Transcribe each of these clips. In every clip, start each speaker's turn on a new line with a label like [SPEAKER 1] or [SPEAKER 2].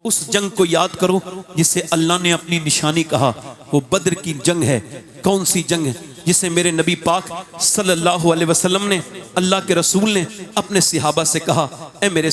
[SPEAKER 1] उस जंग को याद करो जिसे अल्लाह ने अपनी निशानी कहा। वो बद्र की जंग है। कौन सी जंग है जिसे मेरे नबी पाक सल्लल्लाहु अलैहि वसल्लम ने, अल्लाह के रसूल ने अपने सिहाबा से कहा, ए मेरे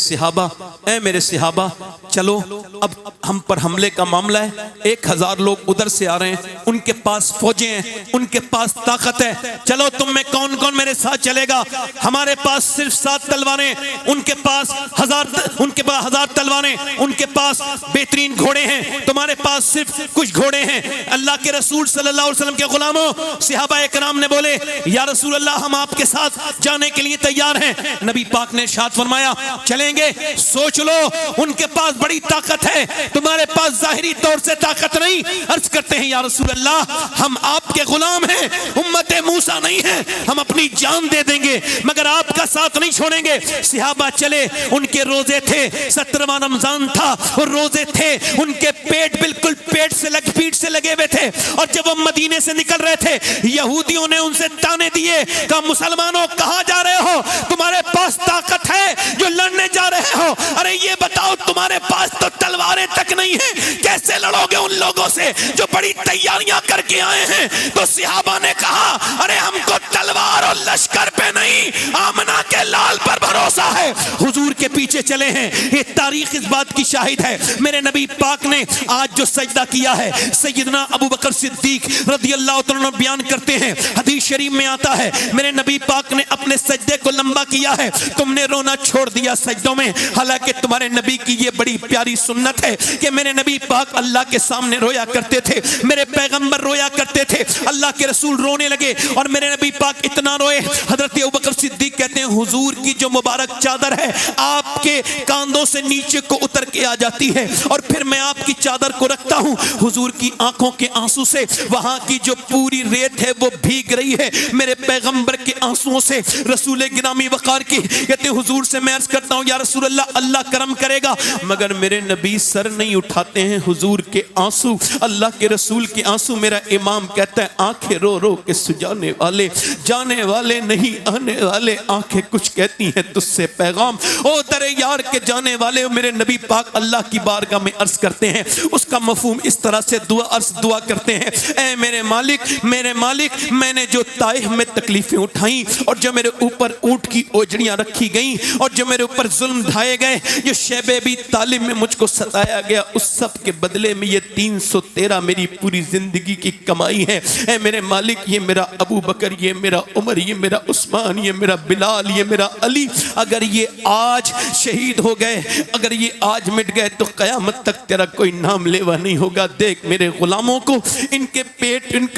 [SPEAKER 1] सिहाबा चलो अब हम पर हमले का मामला है। 1000 लोग उधर से आ रहे हैं, उनके पास फौजें हैं, उनके पास ताकत है। चलो तुम में कौन कौन मेरे साथ चलेगा? हमारे पास सिर्फ 7 तलवारें, उनके पास 1000 तलवारें, उनके पास बेहतरीन घोड़े हैं, तुम्हारे पास सिर्फ कुछ घोड़े हैं। अल्लाह के रसूल सल्लल्लाहु अलैहि वसल्लम के गुलामों, सिहाबा इकराम ने बोले, या रसूल अल्लाह हम आपके साथ जाने के लिए तैयार हैं। नबी पाक ने इरशाद फरमाया, चलेंगे? सोच लो, उनके पास बड़ी ताकत है, तुम्हारे पास जाहिरी तौर से ताकत नहीं। अर्ज करते हैं, या रसूल अल्लाह हम आपके गुलाम हैं, उम्मते मूसा नहीं है, हम अपनी जान दे देंगे मगर आपका साथ नहीं छोड़ेंगे। सिहाबा चले, उनके रोजे थे, 17वां रमजान था और रोजे थे, उनके पेट बिल्कुल पीठ से लगे हुए थे। और जब वो मदीने से निकल रहे थे, यहूदियों ने उनसे ताने दिए, कहा मुसलमानों कहां जा रहे हो? तुम्हारे पास ताकत है जो लड़ने जा रहे हो? अरे ये बताओ, तुम्हारे पास तो तलवारें तक नहीं है, कैसे लड़ोगे उन लोगों से जो बड़ी तैयारियां करके आए हैं? तो सिहाबा ने कहा, अरे हमको तलवार और लश्कर पे नहीं, आमना के लाल पर भरोसा है। हुजूर के पीछे चले हैं, ये तारीख इस बात की शाहिद है। मेरे नबी पाक ने आज जो सजदा किया है, सैयदना अबू बकर सिद्दीक रदियल्लाहु तआला बयान करते हैं, हदीस शरीफ में आता है, मेरे नबी पाक ने अपने सजदे को लंबा किया है, तुमने रोना छोड़ दिया सजदों में। हालांकि तुम्हारे नबी की ये बड़ी प्यारी सुन्नत है कि मेरे नबी पाक अल्लाह के सामने रोया करते थे, मेरे पैगंबर रोया करते थे, अल्लाह के रसूल रोने लगे और मेरे नबी पाक इतना रोए, हजरत अबू बकर सिद्दीक कहते हैं, हुजूर की जो मुबारक चादर है आपके कांधों से नीचे को उतर के आ जाती है और फिर मैं आपकी चादर को रखता हूं, हुजूर की आंखों के आंसू से वहां की जो पूरी रेत है वो भीग रही है मेरे पैगंबर के आंसुओं से। रसूल गिरामी वकार की कहते हैं, हुजूर से मैं अर्ज करता हूं, या रसूल अल्लाह, अल्लाह करम करेगा, मगर मेरे नबी सर नहीं उठाते हैं। हुजूर के आंसू, अल्लाह के रसूल के आंसू, मेरा इमाम कहता है, आंखें रो रो के सुजाने वाले, जाने वाले नहीं आने वाले, आंखें कुछ कहती हैं तुझसे पैगाम, ओ दरे यार के जाने वाले। मेरे नबी पाक अल्लाह की बारगाह में अर्ज करते हैं, उसका मफहूम इस तरह से दुआ करते हैं, ऐ मेरे मालिक मैंने जो ताइफ में तकलीफें उठाई और जो मेरे ऊपर ऊंट की ओजड़ियां रखी गई और जो मेरे ऊपर जुल्म ढाए गए, जो शैबे भी तालिब में मुझको सताया गया, उस सब के बदले में ये 313 मेरी पूरी जिंदगी की कमाई है। ऐ मेरे मालिक, ये मेरा अबू बकर, ये मेरा उमर, ये मेरा उस्मान, ये मेरा बिलाल, ये मेरा अली, अगर ये आज शहीद हो गए, अगर ये आज मिट गए तो कयामत तक तेरा कोई नाम लेवा नहीं होगा। देख मेरे गुलामों को, इनके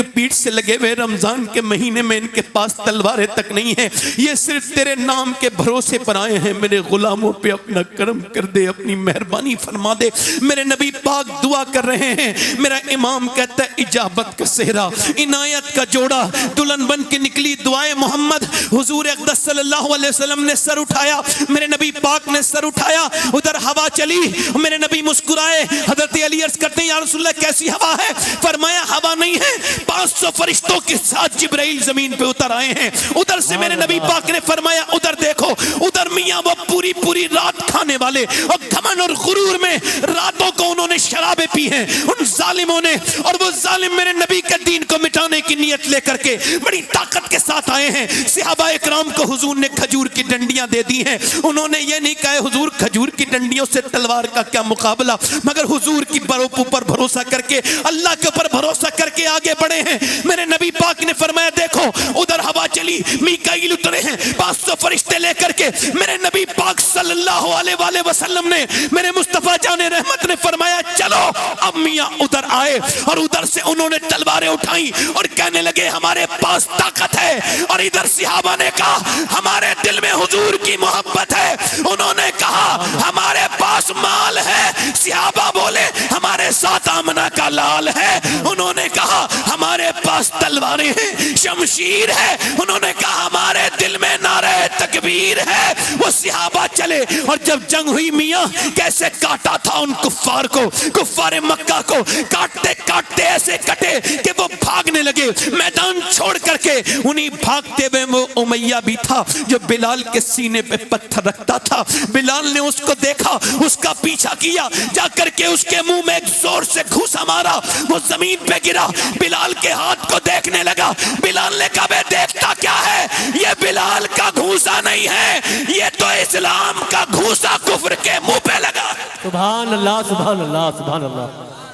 [SPEAKER 1] पीठ से लगे हुए, रमजान के महीने में इनके पास तलवारें तक नहीं है, ये सिर्फ तेरे नाम के भरोसे पर आए हैं। मेरे गुलामों पे अपना करम कर दे, अपनी मेहरबानी फरमा दे। मेरे नबी पाक दुआ कर रहे हैं, मेरा इमाम कहता है, इजाबत का सेहरा, इनायत का जोड़ा, दुल्हन बन के निकली दुआए मोहम्मद। हुजूर अक़दस सल्लल्लाहु अलैहि वसल्लम ने सर उठाया, मेरे नबी पाक ने सर उठाया, उधर हवा चली, मेरे नबी मुस्कुराए। हजरत अली अर्ज करते हैं, या रसूलल्लाह कैसी हवा है? फरमाया, हवा नहीं है, 500 फरिश्तों के साथ जिब्राइल जमीन पे उतर आए हैं। उधर से मेरे नबी पाक ने फरमाया, उधर देखो, उधर मियां वो पूरी रात खाने वाले और घमंड और गुरूर में रातों को उन्होंने शराबें पी हैं उन जालिमों ने, और वो जालिम मेरे नबी के दीन को मिटाने की नियत लेकर के बड़ी ताकत के साथ आए हैं। सिहाबा इकराम को हुजूर ने खजूर की डंडियां दे दी हैं। उन्होंने ये नहीं कहा हुजूर खजूर की डंडियों से तलवार का क्या मुकाबला, मगर हुजूर की ऊपर भरोसा करके, अल्लाह के ऊपर भरोसा करके आगे बढ़े हैं। मेरे नबी पाक ने फरमाया, देखो उधर हवा चली, मीकाईल उतरे हैं 500 फरिश्ते लेकर के। मेरे नबी पाक सल्लल्लाहु अलैहि वसल्लम ने, मेरे मुस्तफा जाने रहमत ने फरमाया, चलो। अब मियां उधर आए और उधर से उन्होंने तलवारें उठाई और कहने लगे, हमारे पास ताकत है। और इधर सिहाबा ने कहा, हमारे दिल में हुजूर की मोहब्बत है। उन्होंने कहा, हमारे पास माल है। सिहाबा बोले, हमारे साथ आमना का लाल है। उन्होंने कहा, हमारे पास तलवारें हैं, शमशीर है। उन्होंने कहा, हमारे दिल में नारे तकबीर है। वो सहाबा चले और जब जंग हुई मियाँ कैसे काटा था उन कुफ्फार को, कुफ्फार मक्का को काटते काटते ऐसे कटे कि वो भागने लगे मैदान छोड़ करके। उन्हीं भागते हुए वो उमैया भी था जो बिलाल के सीने पे पत्थर रखता था। बिलाल ने उसको देखा, उसका पीछा किया, जाकर के उसके मुंह में एक जोर से घूसा मारा, वो जमीन पे गिरा। बिलाल के हाथ को देखने लगा। बिलाल ने कहा बे देखता क्या है, ये बिलाल का घूसा नहीं है, ये तो इस्लाम का घूसा कुफ्र के मुंह पे लगा।
[SPEAKER 2] सुभान अल्लाह सुभान अल्लाह सुभान अल्लाह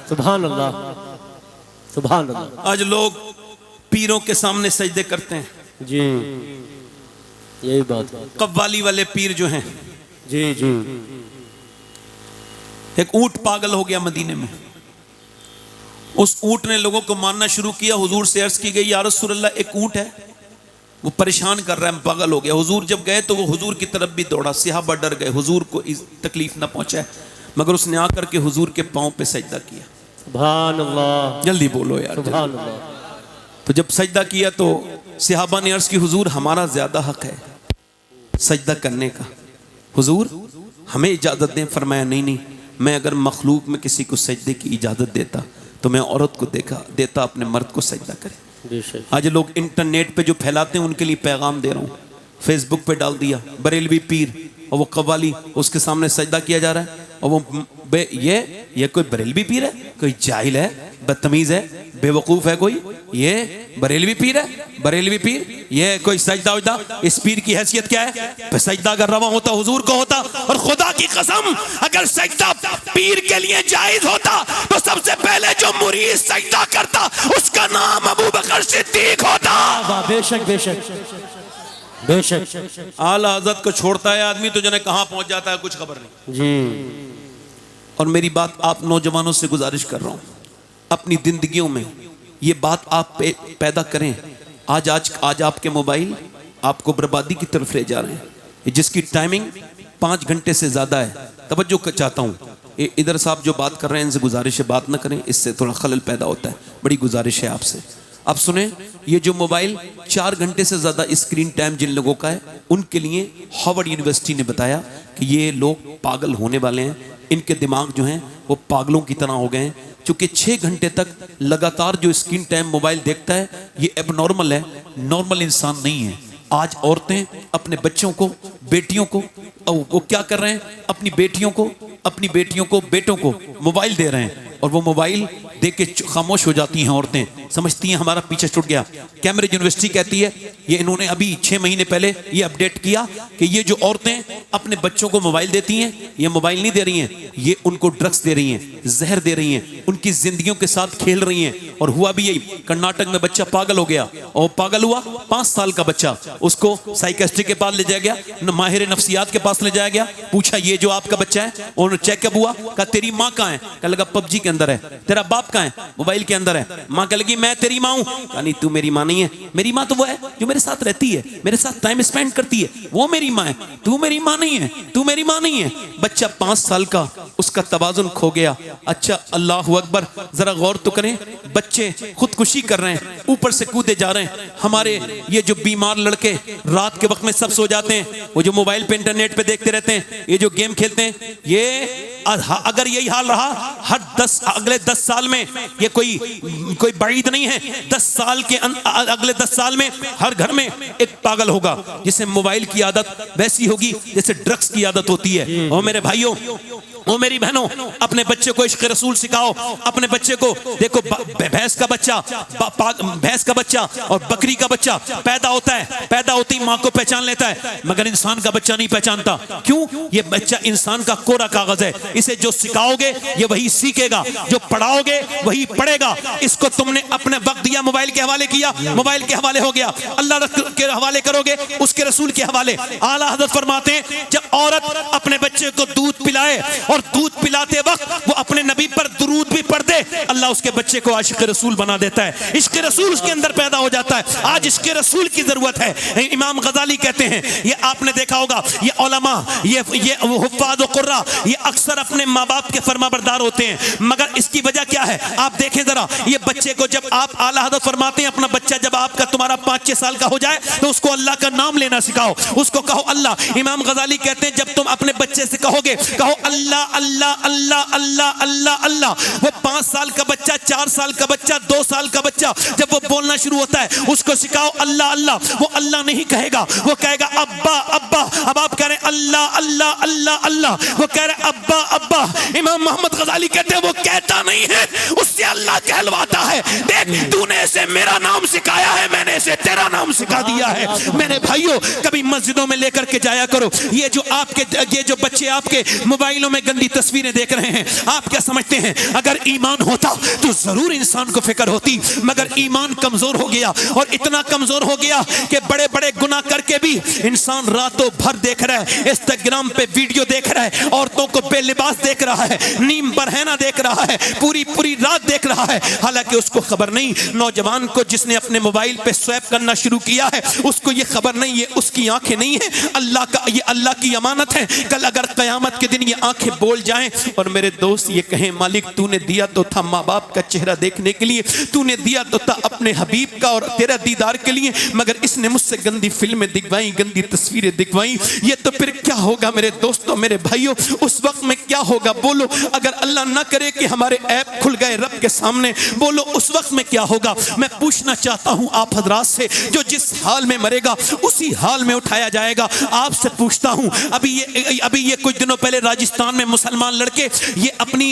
[SPEAKER 2] सुभान अल्लाह सुभान अल्लाह।
[SPEAKER 1] आज लोग पीरों के सामने सजदे करते हैं।
[SPEAKER 2] जी यही बात है।
[SPEAKER 1] कव्वाली वाले पीर जो हैं,
[SPEAKER 2] जी जी।
[SPEAKER 1] एक ऊंट पागल हो गया मदीने में। उस ऊंट ने लोगों को मानना शुरू किया। हुजूर से अर्ज की गई या रसूलल्लाह एक ऊंट है, वो परेशान कर रहा है, पागल हो गया। हुजूर जब गए तो वो हुजूर की तरफ भी दौड़ा। सहाबा डर गए, हुजूर को इस तकलीफ ना पहुंचाए, मगर उसने आकर के हुजूर के पांव पे सजदा किया।
[SPEAKER 2] सुभान अल्लाह,
[SPEAKER 1] जल्दी बोलो यार।
[SPEAKER 2] सुभान अल्लाह।
[SPEAKER 1] तो जब सजदा किया तो सहाबा ने अर्ज की हुजूर हमारा ज्यादा हक है सजदा करने का, हुजूर हमें इजाजत दें। फरमाया नहीं नहीं, मैं अगर मखलूक में किसी को सजदे की इजाजत देता तो मैं औरत को देता अपने मर्द को सजदा करे। आज लोग इंटरनेट पे जो फैलाते हैं उनके लिए पैगाम दे रहा हूँ। फेसबुक पे डाल दिया बरेलवी पीर और वो कव्वाली, उसके सामने सजदा किया जा रहा है और वो ये कोई बरेलवी पीर है, कोई जाहिल है, बदतमीज है, बेवकूफ है कोई, ये बरेलवी पीर है, बरेलवी पीर, ये कोई सजदा उजदा। इस पीर की हैसियत क्या है? सजदा अगर रवा होता हुजूर को होता। और खुदा की कसम अगर सजदा पीर के लिए जायज होता तो सबसे पहले जो मुरीद सजदा करता उसका नाम अबू बकर सिद्दीक होता।
[SPEAKER 2] बेशक बेशक बेशक।
[SPEAKER 1] आला हज़रत को छोड़ता है आदमी तो जने कहां पहुंच जाता है कुछ खबर नहीं
[SPEAKER 2] जी।
[SPEAKER 1] और मेरी बात आप नौजवानों से गुजारिश कर रहा हूं, अपनी जिंदगियों में ये बात आप पैदा करें। आज आपके मोबाइल आपको बर्बादी की तरफ ले जा रहे हैं, जिसकी टाइमिंग 5 घंटे से ज्यादा है। तवज्जो चाहता हूँ, इधर साहब जो बात कर रहे हैं इनसे गुजारिश है बात ना करें, इससे थोड़ा खलल पैदा होता है। बड़ी गुजारिश है आपसे। अब सुने, ये जो मोबाइल 4 घंटे से ज्यादा स्क्रीन टाइम जिन लोगों का है उनके लिए हार्वर्ड यूनिवर्सिटी ने बताया कि ये लोग पागल होने वाले हैं, इनके दिमाग जो हैं वो पागलों की तरह हो गए हैं। क्योंकि 6 घंटे तक लगातार जो स्क्रीन टाइम मोबाइल देखता है ये एबनॉर्मल है, नॉर्मल इंसान नहीं है। आज औरतें अपने बच्चों को, बेटियों को, वो क्या कर रहे हैं, अपनी बेटियों को बेटों को मोबाइल दे रहे हैं और वो मोबाइल देख के खामोश हो जाती हैं औरतें, समझती हैं हमारा पीछे छूट गया। कैम्ब्रिज यूनिवर्सिटी कहती है, ये इन्होंने अभी 6 महीने पहले ये अपडेट किया कि ये जो औरतें अपने बच्चों को मोबाइल देती हैं, ये मोबाइल नहीं दे रही हैं, ये उनको ड्रग्स दे रही हैं, जहर दे रही हैं, उनकी जिंदगियों के साथ खेल रही हैं। और हुआ भी यही, कर्नाटक में बच्चा पागल हो गया और पागल हुआ 5 साल का बच्चा, उसको साइकियाट्रिस्ट के पास ले जाया गया, माहिर नफ्सियात के पास ले जाया गया, पूछा ये जो आपका बच्चा है, और चेकअप हुआ, कहा तेरी माँ कहाँ है, कहा लगा पबजी के अंदर है। तेरा बाप कहाँ है, मोबाइल के अंदर है। माँ कह लगी मैं तेरी माँ हूं, कहा नहीं तू मेरी माँ नहीं है, मेरी माँ तो वो है जो मेरे साथ रहती है, मेरे साथ टाइम स्पेंड करती है, वो मेरी माँ है, तू मेरी माँ नहीं है, तू मेरी माँ नहीं है। बच्चा 5 साल का, उसका तवाजुन खो गया। अच्छा अल्लाह अकबर, जरा गौर तो करें, बच्चे खुदकुशी कर रहे हैं, ऊपर से कूदे जा रहे हैं। हमारे ये जो बीमार लड़के रात के वक्त में सब सो जाते हैं, वो जो मोबाइल पे इंटरनेट पे देखते रहते हैं, ये जो गेम खेलते हैं, ये अगर यही हाल रहा अगले 10 साल में, ये कोई बईद नहीं है, 10 साल के अगले 10 साल में हर घर में एक पागल होगा जिसे मोबाइल की आदत वैसी होगी जैसे ड्रग्स की आदत होती है। और मेरे भाइयों, ओ मेरी बहनों, अपने बच्चे को इश्क रसूल सिखाओ। अपने बच्चे को देखो, भैंस का बच्चा और बकरी का बच्चा पैदा होता है, पैदा होती ही माँ को पहचान लेता है, मगर इंसान का बच्चा नहीं पहचानता। क्यों? ये बच्चा इंसान का कोरा कागज है, इसे जो सिखाओगे ये वही सीखेगा, जो पढ़ाओगे वही पढ़ेगा। इसको तुमने अपने वक्त दिया, मोबाइल के हवाले किया, मोबाइल के हवाले हो गया। अल्लाह के हवाले करोगे, उसके रसूल के हवाले। आला हज़रत फरमाते हैं, जब औरत अपने बच्चे को दूध पिलाए और और दूध पिलाते वक्त वो अपने नबी पर दुरूद भी पढ़ दे, अल्लाह उसके बच्चे को आशिक रसूल बना देता है। इश्क रसूल उसके अंदर पैदा हो जाता है। आज इश्क रसूल की जरूरत है। इमाम गजाली कहते हैं, ये आपने देखा होगा, ये उलमा, ये हुफ्फाज़ व कुर्रा, ये अक्सर अपने माँ बाप के फरमाबरदार होते हैं, मगर इसकी वजह क्या है? आप देखें जरा, ये बच्चे को जब आप आला हज़रत फरमाते हैं, अपना बच्चा जब आपका तुम्हारा 5-6 साल का हो जाए तो उसको अल्लाह का नाम लेना सिखाओ, उसको कहो अल्लाह। इमाम गजाली कहते हैं, जब तुम अपने बच्चे से कहोगे, कहो अल्लाह अल्लाह अल्लाह अल्लाह अल्लाह अल्लाह, वो 5 साल का बच्चा, 4 साल का बच्चा, 2 साल का बच्चा जब वो बोलना शुरू होता है, उसको सिखाओ अल्लाह अल्लाह। वो अल्लाह नहीं कहेगा, वो कहेगा अब्बा अब्बा। अब आप कह रहे हैं अल्लाह अल्लाह अल्लाह अल्लाह, वो कह रहे हैं अब्बा अब्बा। इमाम मोहम्मद गजाली कहते हैं, वो कहता नहीं है, उससे अल्लाह कहलवाता है। देख, तूने इसे मेरा नाम सिखाया है, मैंने इसे तेरा नाम सिखा दिया है। मेरे भाइयों, कभी मस्जिदों में लेकर के जाया करो। ये जो बच्चे आपके मोबाइलों में गंदी तस्वीरें देख रहे हैं, आप क्या समझते हैं? अगर ईमान होता तो जरूर इंसान को फिक्र होती, मगर ईमान कमजोर हो गया, और इतना कमजोर हो गया कि बड़े बड़े गुनाह करके भी इंसान रातों भर देख रहा है, इंस्टाग्राम पे वीडियो देख रहा है, औरतों को बेलिबास देख रहा है, नीम बरहना देख रहा है, पूरी पूरी रात देख रहा है। हालांकि उसको खबर नहीं, नौजवान को जिसने अपने मोबाइल पे स्वैप करना शुरू किया है, उसको ये खबर नहीं, ये उसकी आंखें नहीं है, अल्लाह का, ये अल्लाह की अमानत है। कल अगर कयामत के दिन ये आंखें बोल जाएं और मेरे दोस्त ये कहें, मालिक तूने दिया तो था माँ बाप का चेहरा देखने के लिए, तूने दिया तो था अपने हबीब का और तेरा दीदार के लिए, मगर इसने मुझसे गंदी फिल्में दिखवाई, गंदी तस्वीरें दिखवाई, ये तो फिर क्या होगा मेरे दोस्तों, मेरे भाइयों? उस वक्त में क्या होगा? बोलो, अगर अल्लाह ना करे कि हमारे ऐप खुल गए रब के सामने, बोलो उस वक्त में क्या होगा? मैं पूछना चाहता हूं आप हजरात से, जो जिस हाल में मरेगा उसी हाल में उठाया जाएगा। आपसे पूछता हूं, अभी ये कुछ दिनों पहले राजस्थान में मुसलमान लड़के ये अपनी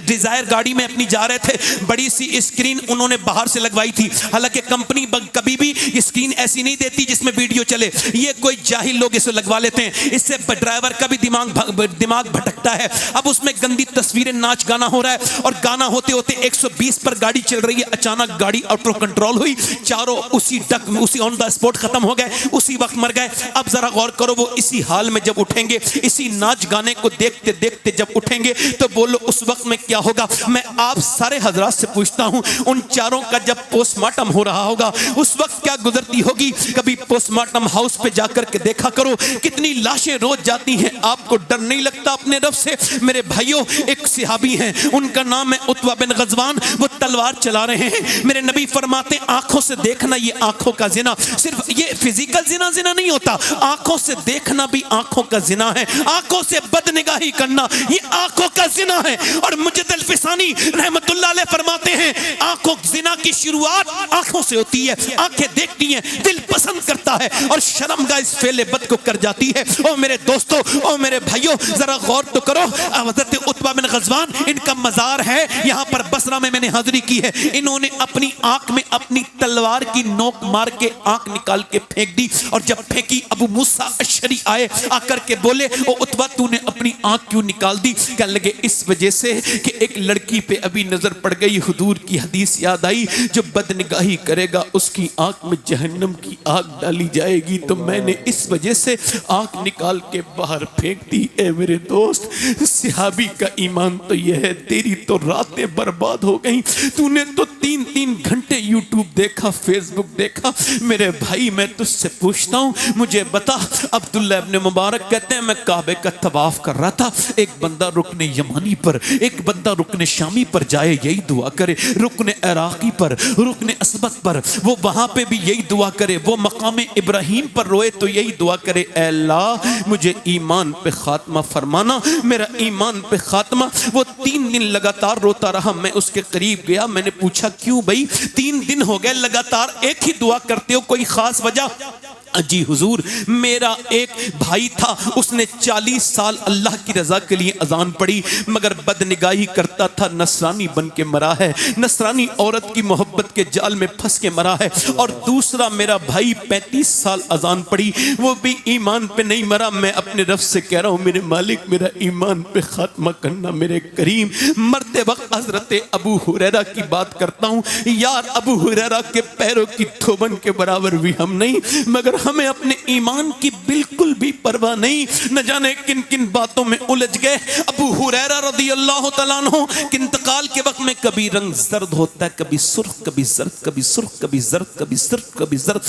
[SPEAKER 1] डिजायर गाड़ी में अपनी जा रहे थे, बड़ी सी स्क्रीन उन्होंने बाहर से लगवाई थी। हालांकि कंपनी कभी भी स्क्रीन ऐसी नहीं देती जिसमें वीडियो चले, ये कोई जाहिल लोग इसे लगवा लेते हैं, इससे ड्राइवर का भी दिमाग भटकता है। अब उसमें गंदी तस्वीरें, नाच गाना हो रहा है, और गाना होते होते 120 पर गाड़ी चल रही है, अचानक गाड़ी आउट ऑफ कंट्रोल हुई, चारों उसी ऑन द स्पॉट खत्म हो गए, उसी वक्त मर गए। अब जरा गौर करो, वो इसी हाल में जब उठेंगे, इसी नाच गाने को देखते देखते जब उठेंगे, तो बोलो उस वक्त में क्या होगा? मैं आप सारे हजरात से पूछता हूं, उन चारों का जब पोस्टमार्टम हो रहा होगा, उस वक्त क्या गुजरती होगी? कभी पोस्टमार्टम हाउस पे जाकर के देखा करो, कितनी लाशें रोज जाती हैं। आपको डर नहीं लगता अपने रब से? मेरे भाइयों, एक सहाबी हैं, उनका नाम है उत्वा बिन गजवान, वो तलवार चला रहे हैं। मेरे नबी फरमाते, आंखों से देखना, ये आंखों का जिना, सिर्फ ये फिजिकल जिना नहीं होता, आंखों से देखना भी आंखों का जिना है। आंखों से बदनिगाही करना, ये आंखों का जिना है। और मुजद्दिद अल-फिसानी रहमतुल्लाह अलैह फरमाते हैं, आंखों जिना की शुरुआत आंखों से होती है। आंखें देखती हैं, दिल पसंद करता है, और शर्मगाह इस फेले बद को कर जाती है। ओ मेरे दोस्तों, ओ मेरे भाइयों, जरा गौर तो करो। हज़रत उत्बा बिन गज़वान, इनका मज़ार है यहाँ पर बसरा में, मैंने हाजिरी की है। इन्होंने अपनी आंख में अपनी तलवार की नोक मार के आंख निकाल के फेंक दी, और जब फेंकी, अबू मूसा अशरी आए, आकर के बोले, ओ उत्बा तूने अपनी आंख क्यों निकाल दी? कहने लगे, इस वजह से कि एक लड़की पे अभी नजर पड़ गई, हुजूर की हदीस याद आई, जो बदनिगाही करेगा उसकी आंख में जहन्नम की आग डाली जाएगी, तो मैंने इस वजह से आंख निकाल के बाहर फेंक दी। ए मेरे दोस्त, सहाबी का ईमान तो यह है, तेरी तो रातें बर्बाद हो गई, तूने तो 3-3 घंटे यूट्यूब देखा, फेसबुक देखा। मेरे भाई, मैं तुझसे पूछता हूँ, मुझे बता। अब्दुल्ला इब्न मुबारक कहते हैं, मैं काबे का तवाफ कर रहा था, एक बंदा रुकने यमानी पर, एक बंदा रुकने शामी पर जाए, यही दुआ करे, रुकने इराकी पर, रुकने असबत पर, वो वहां पे भी यही दुआ करे, वो मकाम इब्राहिम पर रोए तो यही दुआ करे, ऐ अल्लाह मुझे ईमान पे खात्मा फरमाना, मेरा ईमान पे खात्मा। वो 3 दिन लगातार रोता रहा। मैं उसके करीब गया, मैंने पूछा, क्यों भाई 3 दिन हो गए लगातार एक ही दुआ करते हो, कोई खास वजह? जी हुजूर, मेरा एक भाई था, उसने 40 साल अल्लाह की रजा के लिए अजान पढ़ी, मगर बदनिगाही करता था, नसरानी बन के मरा है, नसरानी औरत की मोहब्बत के जाल में फंस के मरा है। और दूसरा मेरा भाई 35 साल अजान पढ़ी, वो भी ईमान पे नहीं मरा। मैं अपने रब से कह रहा हूँ, मेरे मालिक मेरा ईमान पे खात्मा करना, मेरे करीम। मरते वक्त हजरत अबू हुरैरा की बात करता हूँ, यार अबू हुरैरा के पैरों की थोबन के बराबर भी हम नहीं, मगर हमें अपने ईमान की बिल्कुल भी परवाह नहीं, न जाने किन किन बातों में उलझ गए। अबू हुरैरा रज़ी अल्लाह तआला अन्हु के इंतकाल के वक्त में कभी रंग जर्द होता है, कभी सुर्ख, कभी जर्द, कभी सुर्ख, कभी जर्द, कभी सुर्ख, कभी जर्द।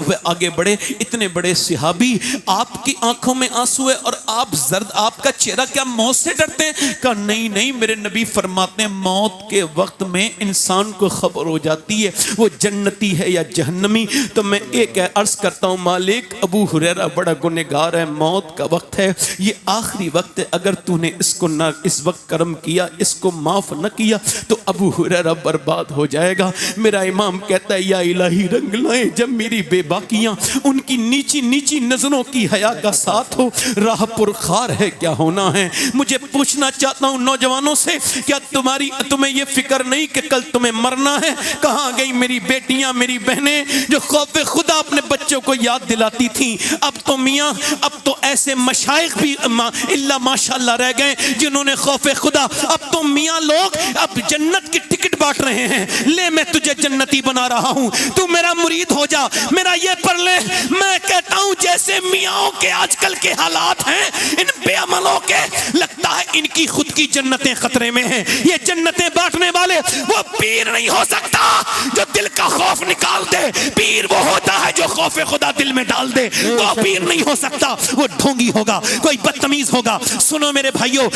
[SPEAKER 1] वे आगे बढ़े, इतने बड़े सहाबी, आपकी आंखों में आंसू है और आप जर्द, आपका चेहरा क्या मौत से डरते हैं? कहा नहीं नहीं, मेरे नबी फरमाते हैं मौत के वक्त में इंसान को खबर हो जाती है वो जन्नती है या जहन्नमी। तो मैं एक अर्ज करता हूँ, मालिक अबू हुरैरा बड़ा गुनहगार है, मौत का वक्त है, ये आखिरी वक्त है, अगर तूने इसको ना इस वक्त करम किया, इसको माफ न किया तो अबू हुरैरा बर्बाद हो जाएगा। मेरा इमाम कहता है या इलाही रंग लाए जब मेरी बेबाकियां उनकी नीची नीची नजरों की हया का साथ हो, राह पुरखार है क्या होना है। मुझे पूछना चाहता हूँ नौजवानों से, क्या तुम्हें ये फिक्र नहीं कि कल तुम्हें मरना है? कहाँ गई मेरी बेटियां, मेरी बहनें जो खौफ खुदा अपने बच्चों को याद दिलाती थी? अब तो मियाँ, अब तो ऐसे मशाइख भी इल्ला माशाअल्लाह रह गए जिन्होंने खौफ खुदा। अब तो मियाँ लोग अब जन्नत की टिकट बांट रहे हैं, ले मैं तुझे जन्नती बना रहा हूँ, तू मेरा मुरीद हो जा, मेरा ये पढ़ ले। मैं कहता हूँ जैसे मियाँओं के आजकल के हालात हैं, इन बेअमलों के, लगता है इनकी खुद की जन्नतें खतरे में हैं। ये जन्नतें बांटने वाले वो पीर नहीं हो सकता जो दिल का खौफ निकाल दे। पीर वो होता है जो खौफ खुदा दिल में डाल दे, वो पीर नहीं हो सकता, वो ढोंगी होगा, कोई बदतमीज होगा। सुनो मेरे भाइयों,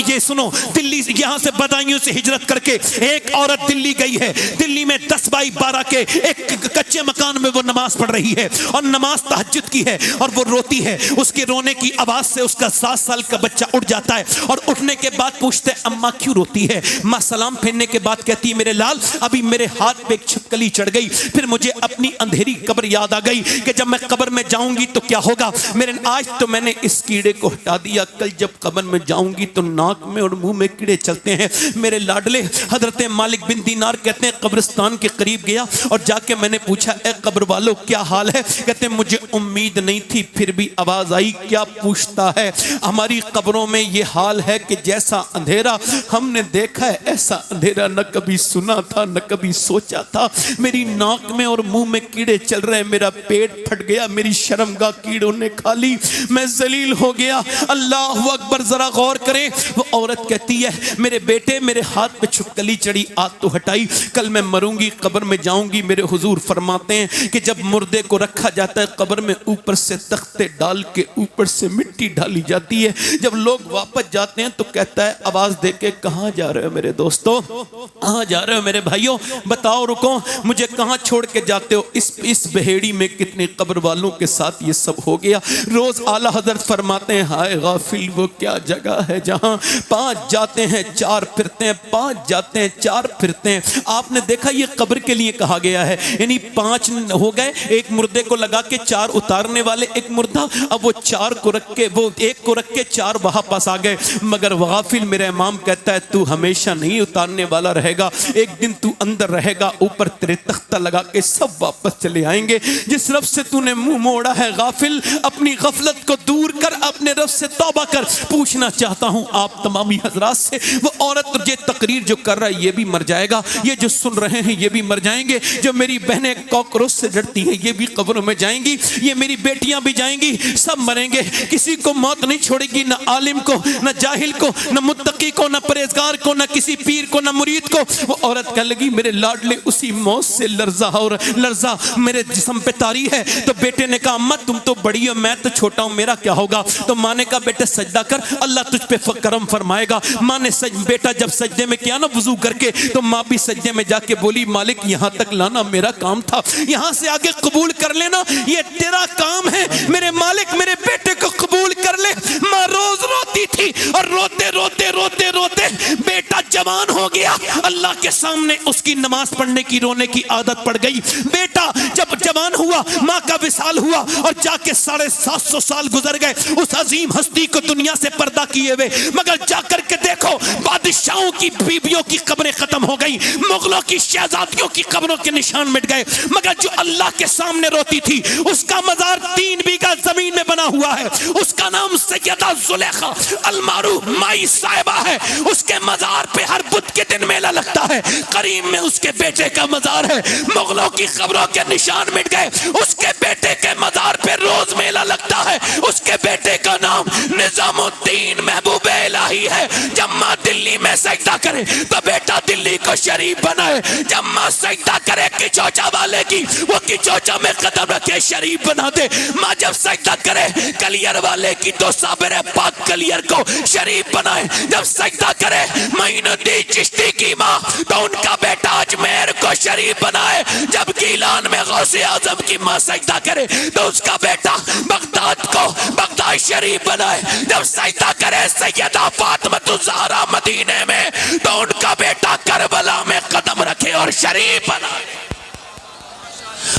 [SPEAKER 1] ये सुनो, दिल्ली यहाँ से बदायूं से हिजरत करके एक औरत दिल्ली गई है। दिल्ली में 10 बाई 12 के एक कच्चे मकान में वो नमाज पढ़ रही है और नमाज तहज्जुद की है और वो रोती है। उसके रोने की आवाज से उसका 7 साल का बच्चा उठ जाता है और उठने के बाद पूछते हैं अम्मा क्यों रोती है? माँ सलाम फेरने के बाद कहती है मेरे लाल अभी मेरे हाथ पे एक छिपकली चढ़ गई, फिर मुझे अपनी अंधेरी कब्र याद आ गई कि जब मैं कब्र में जाऊंगी तो क्या होगा। मेरे आज तो मैंने इस कीड़े को हटा दिया, कल जब कब्र में जाऊंगी तो नाक में और मुंह में कीड़े चलते हैं। मेरे लाडले हजरत मालिक बिन दीनार कहते हैं कब्रिस्तान के करीब गया और जाके मैंने पूछा ए कब्र वालों क्या हाल है? कहते हैं मुझे उम्मीद नहीं थी फिर भी आवाज आई, क्या पूछता है? हमारी कब्रों में ये हाल है कि जैसा अंधेरा हमने देखा है ऐसा अंधेरा न कभी सुना था न कभी सोचा था। मेरी नाक में और मुंह में कीड़े चल रहे हैं, मेरा पेट फट गया, मेरी शर्मगाह कीड़ों ने खा ली, मैं जलील हो गया। अल्लाह अकबर, जरा गौर करें। वो औरत कहती है मेरे बेटे मेरे हाथ पे छिपकली चढ़ी, आज तो हटाई, कल मैं मरूंगी कब्र में जाऊंगी। मेरे हुजूर फरमाते हैं कि जब मुर्दे को रखा जाता है कब्र में, ऊपर से तख्ते डाल के ऊपर से मिट्टी डाली जाती है। जब लोग वापस जाते हैं तो कहता है आवाज दे के कहाँ जा रहे हो मेरे दोस्तों, कहाँ जा रहे हो मेरे भाइयों, बताओ रुको, मुझे कहाँ छोड़ के जाते हो? इस बहेड़ी में कितने कब्र वालों के साथ ये सब हो गया। रोज आला हजरत फरमाते हैं हाय गाफिल वो क्या जगह है जहाँ 5 जाते हैं 4 फिरते हैं, 5 जाते हैं 4 फिरते हैं। आपने देखा ये कब्र के लिए कहा गया है, यानी 5 हो गए, एक मुर्दे को लगा के 4 उतारने वाले एक मुर्दा, अब वो 4 को रख के, वो 1 को रख के 4 वहां पास आ गए। मगर गाफिल मेरा इमाम कहता है तू हमेशा नहीं उतारने वाला रहेगा, एक दिन तू अंदर रहेगा, ऊपर तेरे तख्ता लगा के सब वापस चले आएंगे। जिस रब से तूने मुंह मोड़ा है गाफिल, अपनी गफलत को दूर कर, अपने रब से तौबा कर। पूछना चाहता हूं आप तमामी हजरात से, वो औरत ये तकरीर जो कर रहा है ये भी मर जाएगा, ये जो सुन रहे हैं ये भी मर जाएंगे, जो मेरी बहनें कॉकरोच से डरती हैं ये भी कब्रों में जाएंगी, ये मेरी बेटियां भी जाएंगी, सब मरेंगे। किसी को मौत नहीं छोड़ेगी, ना आलिम को, ना जाहिल को, ना मुत्तकी को, ना परहेजगार को, ना किसी पीर को, ना मुरीद को। वो औरत कह लगी मेरे लाडले उसी मौत से लर्जा और लर्जा मेरे जिस्म पे तारी है। तो बेटे ने कहा अम्मा तुम तो बड़ी हो, मैं तो छोटा हूं, मेरा क्या होगा? तो माँ ने कहा बेटे सजदा कर, अल्लाह तुझ पे करम फरमाएगा। माँ ने बेटा जब सजदे में किया ना वुजू करके, तो माँ भी सजदे में जाके बोली मालिक यहाँ तक लाना मेरा काम था, यहाँ से आगे कबूल कर लेना, ये तेरा काम है। मेरे मालिक मेरे बेटे को कबूल कर ले। माँ रोज रोती थी और रोते रोते रोते रोते बेटा जवान हो गया। अल्लाह के सामने उसकी नमाज पढ़ने की, रोने की आदत पड़ गई। बेटा जब जवान हुआ, माँ का विसाल हुआ और जाके 750 साल गुजर गए उस अजीम हस्ती को दुनिया से पर्दा किए हुए। मगर जाकर के देखो बादशाहों की बीवियों की कब्रें खत्म हो गई, मुगलों की शहजादियों की कब्रों के निशान मिट गए। मगर जो अल्लाह के सामने रोती थी उसका मजार 3 बीघा जमीन में बना हुआ है, उसका नाम सैयदा जुलेखा अलमारूफ माई साहिबा है। उसके मजार पे हर बुध के दिन मेला लगता है। करीम में उसके बेटे का मजार है। मुगलों की खबरों के निशान मिट गए, उसके बेटे के मजार पे रोज मेला लगता है। उसके बेटे का नाम निजामुद्दीन महबूब इलाही है। जब माँ दिल्ली में सजदा करे तो बेटा दिल्ली को शरीफ बनाए। जब माँ सजदा करे कि चौचा वाले की, वो की चौचा में कदम रखे शरीफ बना दे। माँ जब सजदा करे कलियर वाले की तो साबिर पाक कलियर को शरीफ बनाए। जब सजदा करे मोइनुद्दीन चिश्ती की माँ तो उनका बेटा अजमेर को शरीफ बनाए। जब गीलान में गौसे आजम की माँ सजदा करे तो उसका बेटा बगदाद को बगदाद शरीफ बनाए। जब सजदा करे सैयदा फातिमा ज़हरा मदीने में तो उनका बेटा करबला में कदम रखे और शरीफ बनाए।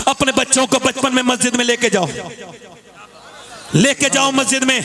[SPEAKER 1] अपने बच्चों को बचपन में मस्जिद में लेके जाओ, लेके जाओ मस्जिद में,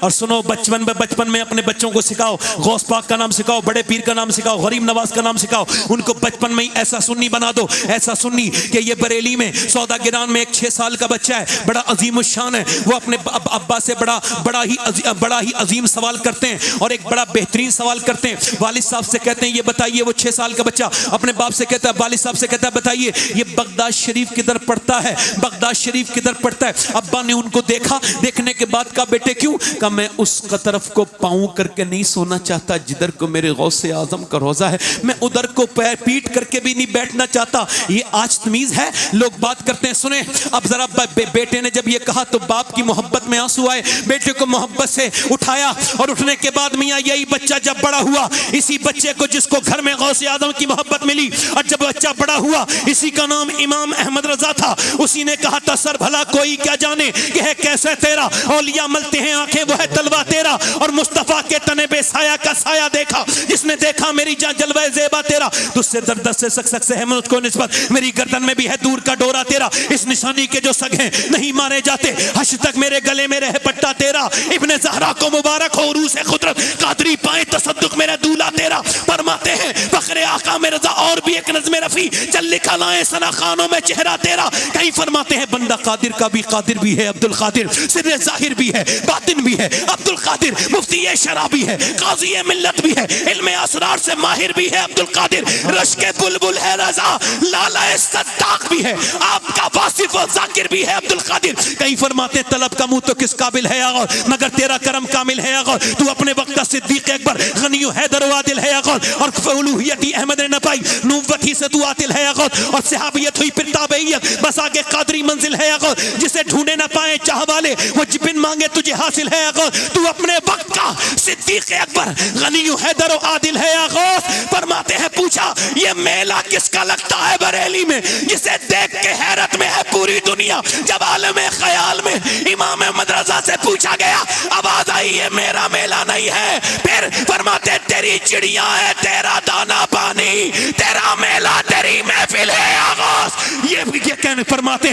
[SPEAKER 1] और सुनो बचपन में अपने बच्चों को सिखाओ, गौस पाक का नाम सिखाओ, बड़े पीर का नाम सिखाओ, गरीब नवाज का नाम सिखाओ। उनको बचपन में ही ऐसा सुन्नी बना दो, ऐसा सुन्नी कि ये बरेली में सौदागिरान में एक 6 साल का बच्चा है, बड़ा अजीम शान है। वो अपने अब्बा से बड़ा ही अजीम सवाल करते हैं और एक बड़ा बेहतरीन सवाल करते हैं। वालिद साहब से कहते हैं ये बताइए, वो 6 साल का बच्चा अपने बाप से कहता है, वालिद साहब से कहता है बताइए ये बगदाद शरीफ किधर पड़ता है, बगदाद शरीफ किधर पड़ता है। अब्बा ने उनको देखा, देखने के बाद कहा बेटे क्यों? कहा मैं उस तरफ को पांव करके नहीं सोना चाहता जिधर को मेरे गौसे आजम का रोजा है, मैं उधर को पैर पीट करके भी नहीं बैठना चाहता। ये आज तमीज है, लोग बात करते हैं। सुने अब जरा बेटे ने जब ये कहा तो बाप की मोहब्बत में आंसू आए, बेटे को मोहब्बत से उठाया और उठने के बाद मियां यही बच्चा जब बड़ा हुआ, इसी बच्चे को जिसको घर में गौसे आजम की मोहब्बत मिली, और जब बच्चा बड़ा हुआ इसी का नाम इमाम अहमद रजा था, उसी ने कहा था सर भला कोई क्या जाने कि है कैसे तेरा, औलिया मलते हैं आंखें वो है तलवा तेरा, और मुस्तफा के तने बेसाया का साया देखा, जिसने देखा मेरी जान जलवा ज़ेबा तेरा, तुझसे दर्द से सक से है मुझको निस्बत, मेरी गर्दन में भी है दूर का डोरा तेरा, इस निशानी के जो सग हैं नहीं मारे जाते, हश तक मेरे गले में रहे पट्टा तेरा, इब्ने ज़हरा को मुबारक हो रूस कुदरत, कादरी पाए तसद्दुक मेरा दूल्हा तेरा। फरमाते हैं फखरे आका में रजा और भी एक नज़्म रफ़ी, चल लिखा लाए सना खानों में चेहरा तेरा। कहीं फरमाते हैं बंदा कादिर का भी कादिर भी है अब्दुल कादिर, सिर्र ज़ाहिर भी है बातिन भी है अब्दुल कादिर, मुफ्ती शरा भी है, काज़ी मिल्लत भी है, इल्मे असरार से माहिर भी है अब्दुल कादिर, रश के बुलबुल है रजा, लाला सद्दाक भी है, आपका वासिफ और जाकिर भी है अब्दुल कादिर। कहीं फरमाते तलब का मुंह तो किस काबिल है अगौर, मगर तेरा करम कामिल है अगौर, तू अपने वक्त का सिद्दीक अकबर गनी हैदर वादिल है अगौर, और फलूहियत अहमद ने न पाई नूबत ही से तू आतिल है अगौर, और सहाबियत हुई फिर ताबईयत बस आगे कादरी मंजिल है अगौर, जिसे ढूंढे न पाए चाह वाले वो बिन मांगे तुझे हासिल है अगौर, तू अपने वक्त का सिद्दीक अकबर गनी हैदर आदिल है अगौर। फरमाते हैं पूछा ये मेला किसका लगता है बरेली में, जिसे देख के हैरत में है पूरी दुनिया। जब आलम ख्याल में इमाम अहमद रजा से पूछा गया, आवाज आई ये मेरा मेला नहीं है, फिर फरमाते तेरी चिड़िया है, तेरा दाना पानी, तेरा मेला तेरी महफिल है आगाज। ये कहने फरमाते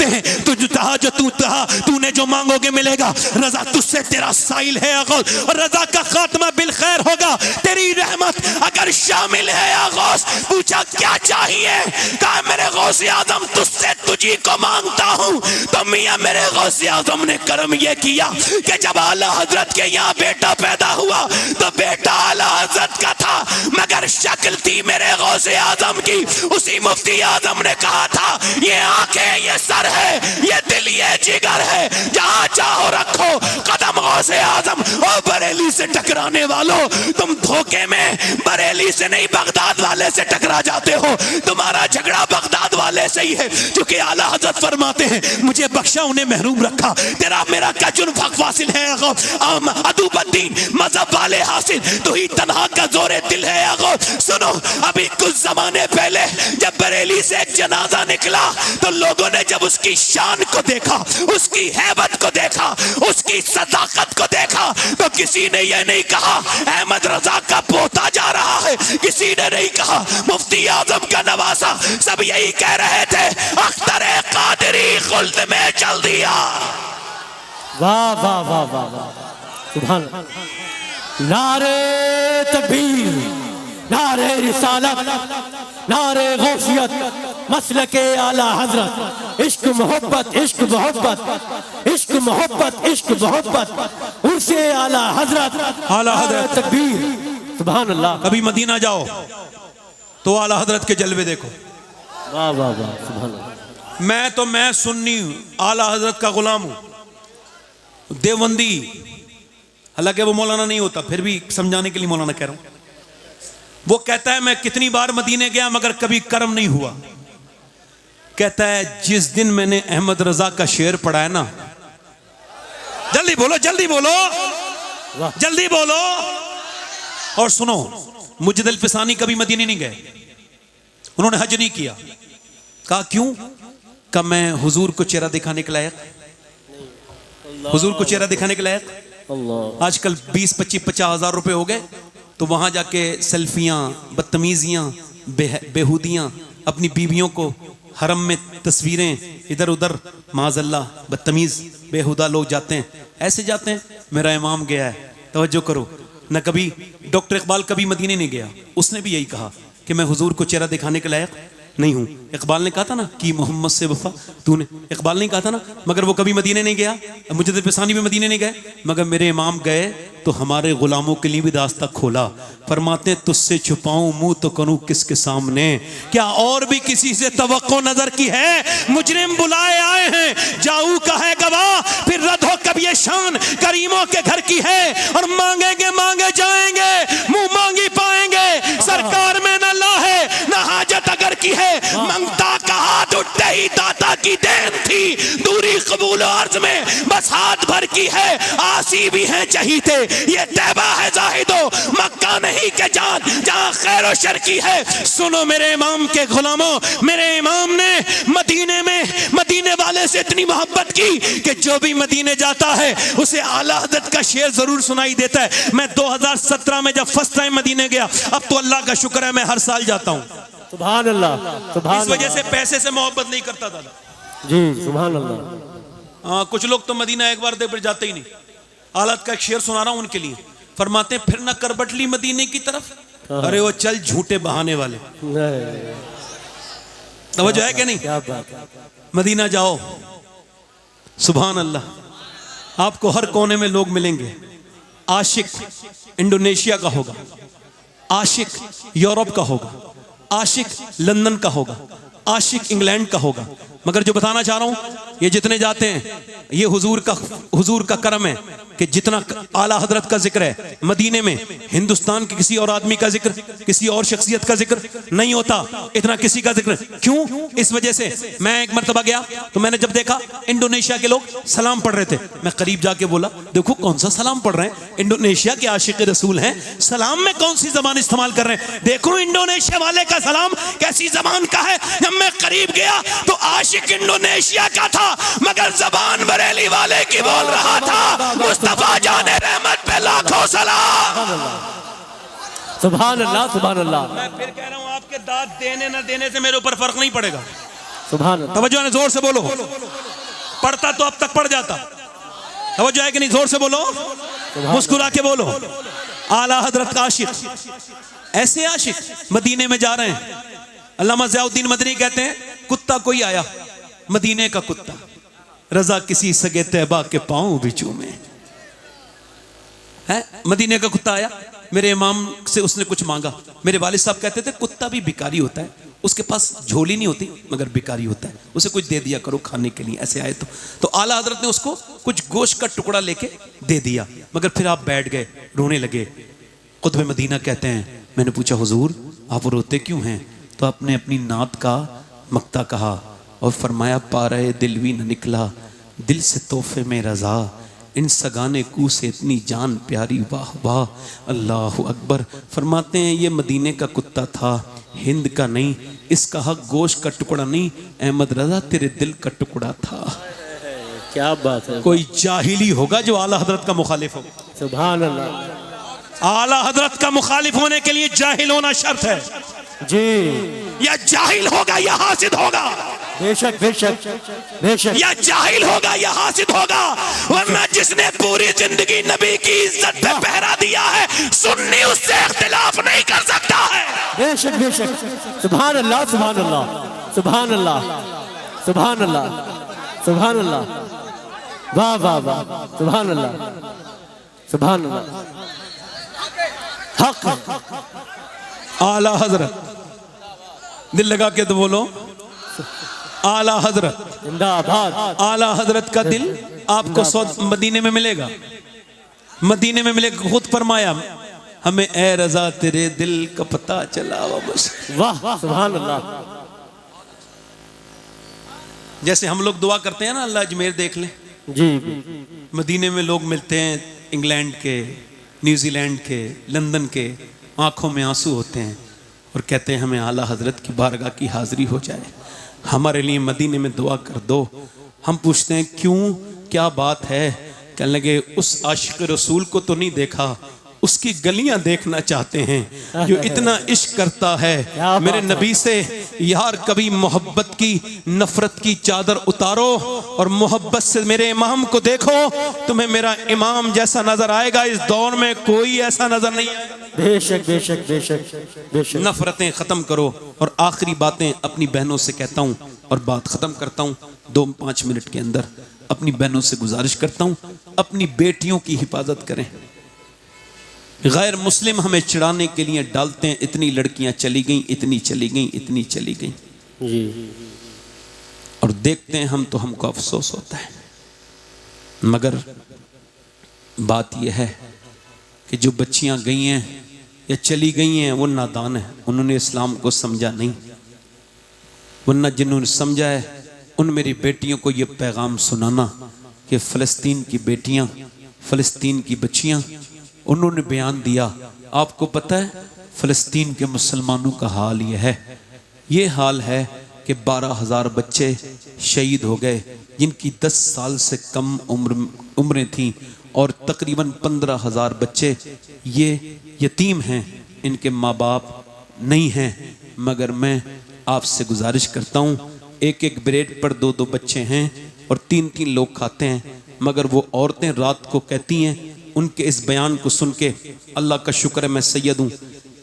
[SPEAKER 1] हैं तुझ कहा जो तूने जो मांगोगे मिलेगा, रजा तुझसे तेरा साइल है आगाज, और रजा का खात्मा बिल खैर होगा, तेरी रहमत अगर शामिल है आगाज। पूछा क्या चाहिए? कहा मेरे गौसे आजम तुझसे तुझी को मांगता हूँ। तो मियाँ मेरे गौसे आजम ने करम ये किया कि जब आला हजरत के यहाँ बेटा पैदा हुआ तो बेटा आला हजरत का था, मगर शक्ल थी मेरे गौसे आजम की। उसी मुफ्ती आजम ने कहा था ये आंखें ये सर है, ये दिल ये जिगर है, जहाँ चाहो रखो कदम गौसे आजम। और बरेली से टकराने वालों, तुम धोखे में बरेली से नहीं बगदाद वाले से टकरा जाते हो, तुम्हारा झगड़ा बगदाद वाले से ही है, क्योंकि आला हजरत फरमाते हैं मुझे बख्शा उन्हें महरूम रखा, तेरा मेरा क्या जुर्म हक वासिल है अदूबद्दीन मजहब वाले हासिल, तो ही तन्हा का जोरे दिल है अगो। सुनो अभी कुछ जमाने पहले जब बरेली से एक जनाजा निकला तो लोगों ने जब उसकी शान को देखा, उसकी हैबत को देखा, उसकी सदाकत को देखा, तो किसी ने यह नहीं कहा अहमद रजा का पोता जा रहा है, किसी ने नहीं कहा मुफ्ती आजम का नवासा, सब यही कह रहे थे अख्तर कादरी खुल्द में चल दिया।
[SPEAKER 2] वाह वाह वाह वाह वाह, सुभान अल्लाह। नारे तकबीर, नारे रिसालत, नारे गौसियत, मसलके आला हजरत, इश्क मोहब्बत इश्क मोहब्बत इश्क मोहब्बत इश्क मोहब्बत, उनसे आला हजरत, आला हजरत तकबीर। सुभान अल्लाह।
[SPEAKER 1] कभी मदीना जाओ तो आला हजरत के जलवे देखो।
[SPEAKER 2] वाह वाह वाह, सुभान अल्लाह।
[SPEAKER 1] मैं सुन्नी हूं, आला हजरत का गुलाम हूं, देवबंदी। हालांकि वो मौलाना नहीं होता, फिर भी समझाने के लिए मौलाना कह रहा हूं। वो कहता है मैं कितनी बार मदीने गया मगर कभी कर्म नहीं हुआ। कहता है जिस दिन मैंने अहमद रजा का शेर पढ़ा है ना, जल्दी बोलो जल्दी बोलो जल्दी बोलो। और सुनो, मुजद्दिद अल-फिसानी कभी मदीने नहीं गए, उन्होंने हज नहीं किया। कहा क्यों? कहा मैं हुजूर को चेहरा दिखाने के लायक, हुजूर को चेहरा दिखाने के लायक।
[SPEAKER 2] अल्लाह।
[SPEAKER 1] आजकल 20, 25, 50 हजार रुपए हो गए तो वहां जाके सेल्फियां, बदतमीजियां, बेहूदियां, अपनी बीवियों को हरम में तस्वीरें इधर उधर, माज़अल्लाह बदतमीज बेहुदा लोग जाते हैं, ऐसे जाते हैं। मेरा इमाम गया है, तवज्जो करो, न कभी डॉक्टर इकबाल कभी मदीने नहीं गया, उसने भी यही कहा कि मैं हुजूर को चेहरा दिखाने के लायक नहीं हूं। इकबाल ने कहा था ना कि मोहम्मद से वफा तूने, इकबाल ने कहा था ना, मगर वो कभी मदीने नहीं गया। मुजद्दिद अल-फिसानी भी मदीने नहीं गए, मगर मेरे इमाम गए तो हमारे गुलामों के लिए भी रास्ता खोला। फरमाते तुझसे छुपाऊं मुंह तो करूं किसके सामने, क्या और भी किसी से तवक्को नजर की है? मुजरिम बुलाए आए हैं, जाऊ का है गवाह, फिर रद्द हो कभी ये शान करीमों के घर की है। और मांगेंगे मांगे जाएंगे, मुंह मांगी पाएंगे, सरकार में न ला है न हाजत अगर की है। मंगता का हाथ उठते ही दाता की देन थी, दूरी कबूल अर्ज में बस हाथ भर की है। आसी भी हैं चहीते, ये तैबा है जाहिदो, मक्का नहीं के जान जहां खैर और शर की है। सुनो मेरे इमाम के गुलामों, मेरे इमाम ने मदीने में मदीने वाले से इतनी मोहब्बत की कि जो भी मदीने जाता है उसे आला हज़रत का शेर जरूर सुनाई देता है। मैं 2017 में जब फर्स्ट टाइम मदीने गया, अब तो अल्लाह का शुक्र है मैं हर साल जाता हूँ।
[SPEAKER 2] सुभान अल्लाह, सुभान
[SPEAKER 1] इस वजह से पैसे से मोहब्बत नहीं करता दादा
[SPEAKER 2] जी, सुभान अल्लाह।
[SPEAKER 1] हाँ, कुछ लोग तो मदीना एक बार देख फिर जाते ही नहीं। आलत का एक शेर सुना रहा हूं उनके लिए। फरमाते हैं फिर ना करबटली मदीने की तरफ, अरे वो चल झूठे बहाने वाले। तवज्जो है कि नहीं?
[SPEAKER 2] क्या बात है।
[SPEAKER 1] मदीना जाओ, सुभान अल्लाह, आपको हर कोने में लोग मिलेंगे। आशिक इंडोनेशिया का होगा, आशिक यूरोप का होगा, आशिक लंदन का होगा, आशिक इंग्लैंड का होगा। मगर जो बताना चाह रहा हूं, ये जितने जाते हैं ये हुजूर का करम है कि जितना आला हजरत का जिक्र है मदीने में, हिंदुस्तान के किसी और आदमी का जिक्र, किसी और शख्सियत का जिक्र नहीं होता इतना किसी का जिक्र। क्यों? इस वजह से मैं एक मरतबा गया तो मैंने जब देखा इंडोनेशिया के लोग सलाम पढ़ रहे थे, मैं करीब जाके बोला देखो कौन सा सलाम पढ़ रहे हैं, इंडोनेशिया के आशिक रसूल हैं, सलाम में कौन सी जबान इस्तेमाल कर रहे हैं, देखो इंडोनेशिया वाले का सलाम कैसी जबान का है। जब मैं करीब गया तो आशिक इंडोनेशिया का था मगर जबान बरेली वाले की बोल रहा था। मुस्तफा जाने रहमत पे लाखों सलाम।
[SPEAKER 2] सुभान अल्लाह, सुभान अल्लाह।
[SPEAKER 1] मैं फिर कह रहा हूं आपके दाद देने न देने से मेरे ऊपर फर्क नहीं पड़ेगा।
[SPEAKER 2] सुभान अल्लाह।
[SPEAKER 1] तवज्जो है, जोर से बोलो। पढ़ता तो अब तक पढ़ जाता। तवज्जो है कि नहीं? जोर से बोलो, मुस्कुरा के बोलो। आला हजरत का आशिक, ऐसे आशिक मदीने में जा रहे हैं। अल्लामा ज़ियाउद्दीन मदनी कहते हैं कुत्ता कोई आया, मदीने का कुत्ता, रजा किसी सगे तैबा के पांव भी चूमे। है मदीने का कुत्ता आया, मेरे इमाम से उसने कुछ मांगा। मेरे वालिद साहब कहते थे कुत्ता भी भिखारी होता है, उसके पास झोली नहीं होती मगर भिखारी होता है, उसे कुछ दे दिया करो खाने के लिए। ऐसे आए तो आला हजरत ने उसको कुछ गोश्त का टुकड़ा लेके दे दिया, मगर फिर आप बैठ गए, रोने लगे। कुतुब मदीना कहते हैं मैंने पूछा हुजूर आप रोते क्यों हैं? तो आपने अपनी नात का मक्ता कहा और फरमाया पा रहे दिल भी न निकला, दिल से तोहफे में रजा, इन सगाने कू से इतनी जान प्यारी, वाह वाह अल्लाह अकबर। फरमाते हैं ये मदीने का कुत्ता था, हिंद का नहीं, इसका हक गोश्त का टुकड़ा नहीं, अहमद रजा तेरे दिल का टुकड़ा था।
[SPEAKER 2] क्या बात है।
[SPEAKER 1] कोई जाहिली होगा जो आला हजरत का मुखालिफ हो।
[SPEAKER 2] सुभान अल्लाह।
[SPEAKER 1] आला हजरत का मुखालिफ होने के लिए जाहिल होना शर्त है
[SPEAKER 2] जी।
[SPEAKER 1] या जाहिल होगा या हासिद होगा,
[SPEAKER 2] बेशक बेशक बेशक,
[SPEAKER 1] या जाहिल होगा या हासिद होगा। वरना जिसने पूरी जिंदगी नबी की इज्जत पे पहरा दिया है, सुन्नी उससे इख्तिलाफ नहीं कर सकता है।
[SPEAKER 2] बेशक बेशक। सुभान अल्लाह, सुभान अल्लाह, सुभान अल्लाह, सुभान अल्लाह, सुभान अल्लाह, वाह वाह वाह, सुभान अल्लाह, सुभान अल्लाह। हक है।
[SPEAKER 1] आला हजरत, दिल लगा के तो बोलो, आला हजरत,
[SPEAKER 2] जिंदाबाद।
[SPEAKER 1] आला हजरत का दिल आपको मदीने में मिलेगा, मदीने में मिलेगा। खुद फरमाया, हमें ए रजा तेरे दिल का पता चला बस।
[SPEAKER 2] वाह सुभान अल्लाह।
[SPEAKER 1] जैसे हम लोग दुआ करते हैं ना, अल्लाह अजमेर देख ले,
[SPEAKER 2] जी
[SPEAKER 1] मदीने में लोग मिलते हैं, इंग्लैंड के, न्यूजीलैंड के, लंदन के, आंखों में आंसू होते हैं और कहते हैं हमें आला हजरत की बारगाह की हाजिरी हो जाए, हमारे लिए मदीने में दुआ कर दो। हम पूछते हैं क्यों, क्या बात है? कहने लगे उस आशिक रसूल को तो नहीं देखा, उसकी गलियां देखना चाहते हैं जो इतना इश्क करता है मेरे नबी से। यार कभी मोहब्बत की नफरत की चादर उतारो और मोहब्बत से मेरे इमाम को देखो, तुम्हें मेरा इमाम जैसा नजर आएगा। इस दौर में कोई ऐसा नजर नहीं आएगा।
[SPEAKER 2] बेशक बेशक बेशक बेशक।
[SPEAKER 1] नफरतें खत्म करो। और आखिरी बातें अपनी बहनों से कहता हूं और बात खत्म करता हूं 2-5 मिनट के अंदर। अपनी बहनों से गुजारिश करता हूं, अपनी बेटियों की हिफाजत करें। गैर मुस्लिम हमें चिढ़ाने के लिए डालते हैं, इतनी लड़कियां चली गई, इतनी चली गई, इतनी चली गई
[SPEAKER 2] जी,
[SPEAKER 1] और देखते हैं हम तो हमको अफसोस होता है। मगर बात यह है कि जो बच्चियां गई हैं या चली गई हैं वो नादान है, उन्होंने इस्लाम को समझा नहीं। वरना जिन्होंने समझा है उन मेरी बेटियों को ये पैगाम सुनाना कि फ़लस्तीन की बेटियां, फ़लस्तीन की बच्चियां, उन्होंने बयान दिया। आपको पता है फ़लस्तीन के मुसलमानों का हाल ये है, ये हाल है कि 12,000 बच्चे शहीद हो गए जिनकी 10 साल से कम उम्रें थीं, और तकरीबन 15,000 बच्चे ये यतीम हैं, इनके माँ बाप नहीं हैं। मगर मैं आपसे गुजारिश करता हूँ, एक एक ब्रेड पर 2-2 बच्चे हैं और 3-3 लोग खाते हैं। मगर वो औरतें रात को कहती हैं, उनके इस बयान को सुन के अल्लाह का शुक्र है मैं सैयद हूँ,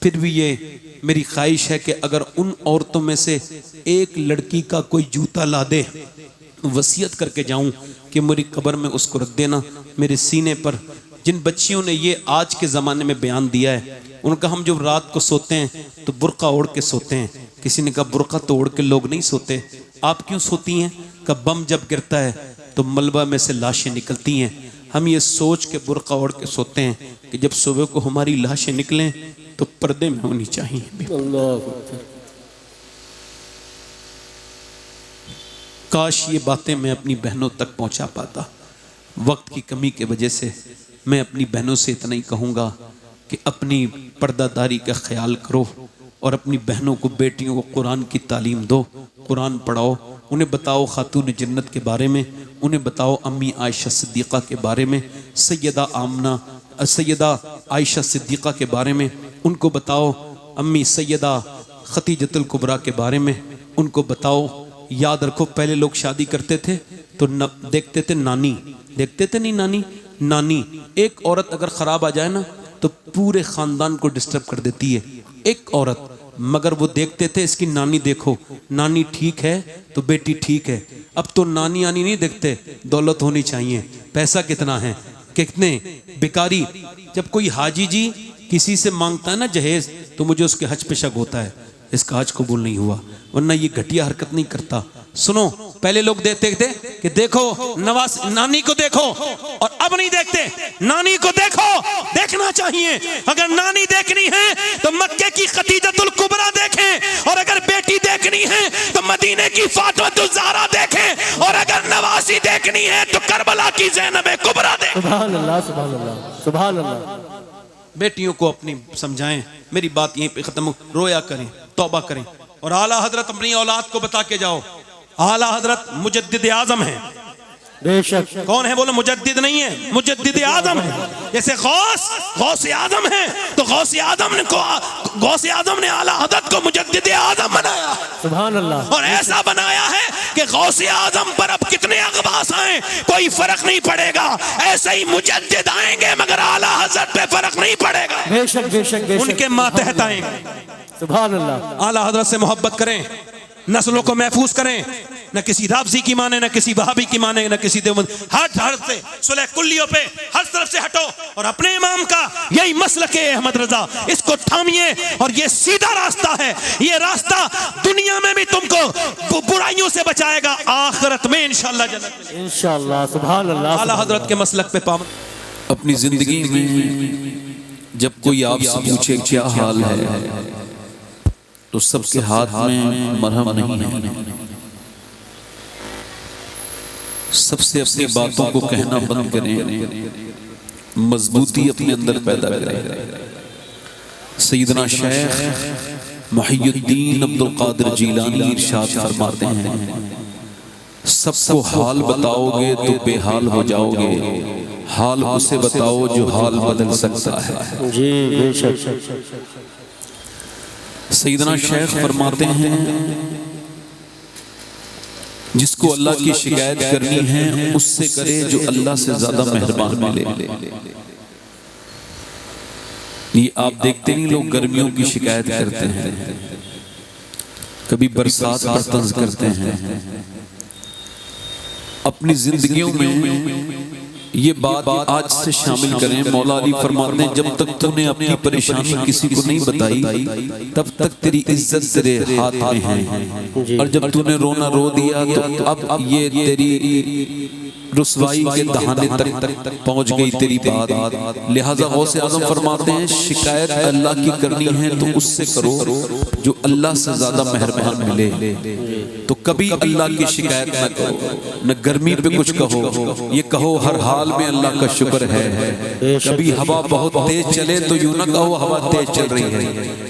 [SPEAKER 1] फिर भी ये मेरी ख्वाहिश है कि अगर उन औरतों में से एक लड़की का कोई जूता ला दे, वसीयत करके जाऊं कि मेरी कब्र में उसको रख देना मेरे सीने पर। जिन बच्चियों ने ये आज के ज़माने में बयान दिया है, उनका हम जब रात को सोते हैं तो बुर्का ओढ़ के सोते हैं। किसी ने कहा बुर्का तो ओढ़ के लोग नहीं सोते, आप क्यों सोती हैं? का बम जब गिरता है तो मलबा में से लाशें निकलती हैं। हम ये सोच के बुर्का ओढ़ के सोते हैं कि जब सुबह को हमारी लाशें निकलें तो पर्दे में होनी चाहिए। काश ये बातें मैं अपनी बहनों तक पहुंचा पाता। वक्त की कमी की वजह से मैं अपनी बहनों से इतना ही कहूँगा कि अपनी पर्दादारी का ख्याल करो और अपनी बहनों को, बेटियों को कुरान की तालीम दो, कुरान पढ़ाओ, उन्हें बताओ खातून जन्नत के बारे में, उन्हें बताओ अम्मी आयशा सिद्दीक़ा के बारे में, सैयदा आयशा सिद्दीक़ा के बारे में उनको बताओ, अम्मी सैयदा खतीजतुल कुबरा के बारे में उनको बताओ। याद रखो पहले लोग शादी करते थे तो देखते थे नानी, देखते थे नहीं नानी, नानी एक औरत अगर ख़राब आ जाए ना तो पूरे ख़ानदान को डिस्टर्ब कर देती है एक औरत। मगर वो देखते थे इसकी नानी देखो, नानी ठीक है तो बेटी ठीक है। अब तो नानी आनी नहीं देखते, दौलत होनी चाहिए, पैसा कितना है, कितने भिखारी। जब कोई हाजी जी किसी से मांगता है ना जहेज तो मुझे उसके हज पे शक होता है, इसका हज कबूल नहीं हुआ, वरना ये घटिया हरकत नहीं करता। सुनो पहले लोग देखते थे कि देखो नवाज नानी को देखो, और अब नहीं देखते, नानी को देखो, देखना चाहिए। अगर नानी देखनी है तो मक्के की खतीजतुल कुबरा देखें, और अगर बेटी देखनी है तो मदीने की फातिमातुज़ ज़हरा देखें, और अगर नवासी देखनी है तो करबला की ज़ैनब कुबरा देखें।
[SPEAKER 2] सुभान अल्लाह सुभान अल्लाह सुभान अल्लाह।
[SPEAKER 1] बेटियों को अपनी समझाएं। मेरी बात यहीं पे खत्म, रोया करें, तौबा करें, और आला हजरत अपनी औलाद को बता के जाओ, आला हजरत मुजद्दिद आजम है।
[SPEAKER 2] बेशक।
[SPEAKER 1] कौन है बोलो? मुजद्दिद नहीं है, मुजद्दिद आजम है। जैसे गौस आजम है तो गौस आजम ने आला हजरत को मुजद्दिद आजम बनाया,
[SPEAKER 2] सुभान अल्लाह।
[SPEAKER 1] और ऐसा बनाया है कि गौस आजम पर अब कितने अगबास आए कोई फर्क नहीं पड़ेगा, ऐसे ही मुजद्दिद आएंगे मगर आला हजरत पे फर्क नहीं पड़ेगा।
[SPEAKER 2] बेशक बेशक बेशक।
[SPEAKER 1] उनके मातहत आएंगे।
[SPEAKER 2] सुभान अल्लाह।
[SPEAKER 1] आला हजरत से मोहब्बत करें, नस्लों को महफूज करें, न किसी राबजी की माने, न किसी वहाबी की माने, न किसी देवबंद। हट से सुलह कुल्लियों पे हर तरफ से हटो और अपने इमाम का यही मसलक है अहमद रजा, इसको थामिए और ये सीधा रास्ता है। ये रास्ता दुनिया में भी तुमको बुराइयों से बचाएगा, आखिरत में इंशाअल्लाह जन्नत में
[SPEAKER 2] इंशाअल्लाह। सुभान अल्लाह।
[SPEAKER 1] आला हजरत के मसलक पे पाबंद। अपनी जिंदगी में जब कोई आपसे पूछे क्या हाल है तो सबके हाथ में मरहम नहीं है। सबसे अपनी बातों को कहना बंद करें, मजबूती अपने अंदर पैदा करें। सैयदना शेख मुहियुद्दीन अब्दुल कादिर जिलानी इरशाद फरमाते हैं, सबको हाल बताओगे तो बेहाल हो जाओगे, हाल उसे बताओ जो हाल बदल सकता है।
[SPEAKER 2] जी बेशक।
[SPEAKER 1] सैयदना शेख फरमाते हैं, जिसको अल्लाह की शिकायत करनी है उससे करे जो अल्लाह से ज्यादा मेहरबान मिले। ये आप देखते नहीं, लोग गर्मियों की शिकायत करते हैं, कभी बरसात पर तंज करते हैं। अपनी जिंदगियों में ये बात आज से शामिल करें। मौला अली फरमाते हैं, जब तक तूने अपनी परेशानी किसी को नहीं बताई तब तक तेरी इज्जत तेरे हाथ में है, और जब तूने रोना रो दिया तो अब ये तेरी रुसवाई के दहाने तक पहुंच गई तेरी बात। लिहाजा गौसे आज़म फरमाते हैं, शिकायत अल्लाह की करनी है तो उससे करो जो अल्लाह से ज्यादा मेहरबान मिले। तो कभी अल्लाह की शिकायत न करो, न गर्मी पे कुछ कहो, ये कहो हर हाल में अल्लाह का शुक्र है। कभी हवा बहुत तेज चले तो यूं ना कहो हवा तेज चल रही है,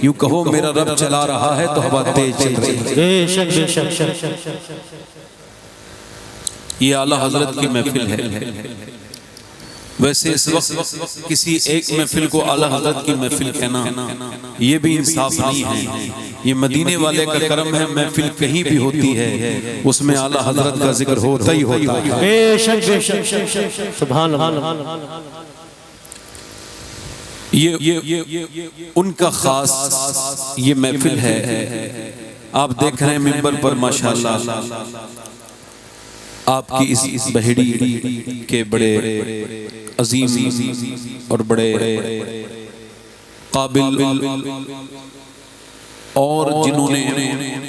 [SPEAKER 1] यूं कहो मेरा रब चला रहा है तो हवा तेज चल रही है। ये आला हजरत की महफिल है। वैसे इस वक्त किसी एक महफिल को आला हजरत की महफिल कहना ये भी इंसाफ नहीं है। ये मदीने वाले का करम है, महफिल कहीं भी होती है उसमें आला हजरत का जिक्र होता ही होता है।
[SPEAKER 2] बेशक बेशक। सुभान अल्लाह।
[SPEAKER 1] ये उनका खास ये महफिल है। आप देख रहे हैं मिंबर पर माशाअल्लाह आपकी इस बहेड़ी के बड़े अजीम और बड़े काबिल और जिन्होंने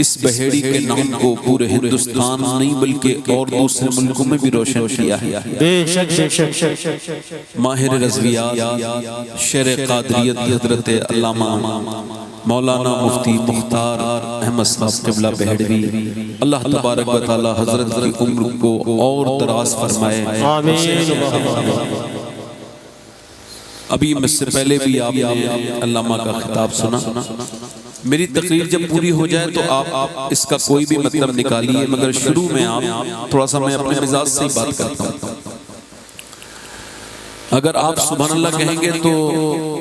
[SPEAKER 1] इस बहेड़ी के नाम को पूरे हिंदुस्तान नहीं बल्कि और दूसरे मुल्कों में भी रोशन किया है।
[SPEAKER 2] बेशक बेशक।
[SPEAKER 1] माहिर रज़वियात शेर क़ादिरियत हज़रत अल्लामा मौलाना मुफ्ती मुख्तार अहमद साहब क़िबला बहेड़वी, अल्लाह तबारक व तआला हज़रत की उम्र को और दराज फरमाए।
[SPEAKER 2] आमीन।
[SPEAKER 1] अभी मुझसे पहले भी आपने अल्लामा का खिताब सुना। मेरी तकरीर जब पूरी हो जाए तो आप इसका कोई भी मतलब निकालिए, मगर शुरू में आप थोड़ा सा, मैं अपने मिजाज से ही बात करता हूँ। अगर आप सुभान अल्लाह कहेंगे तो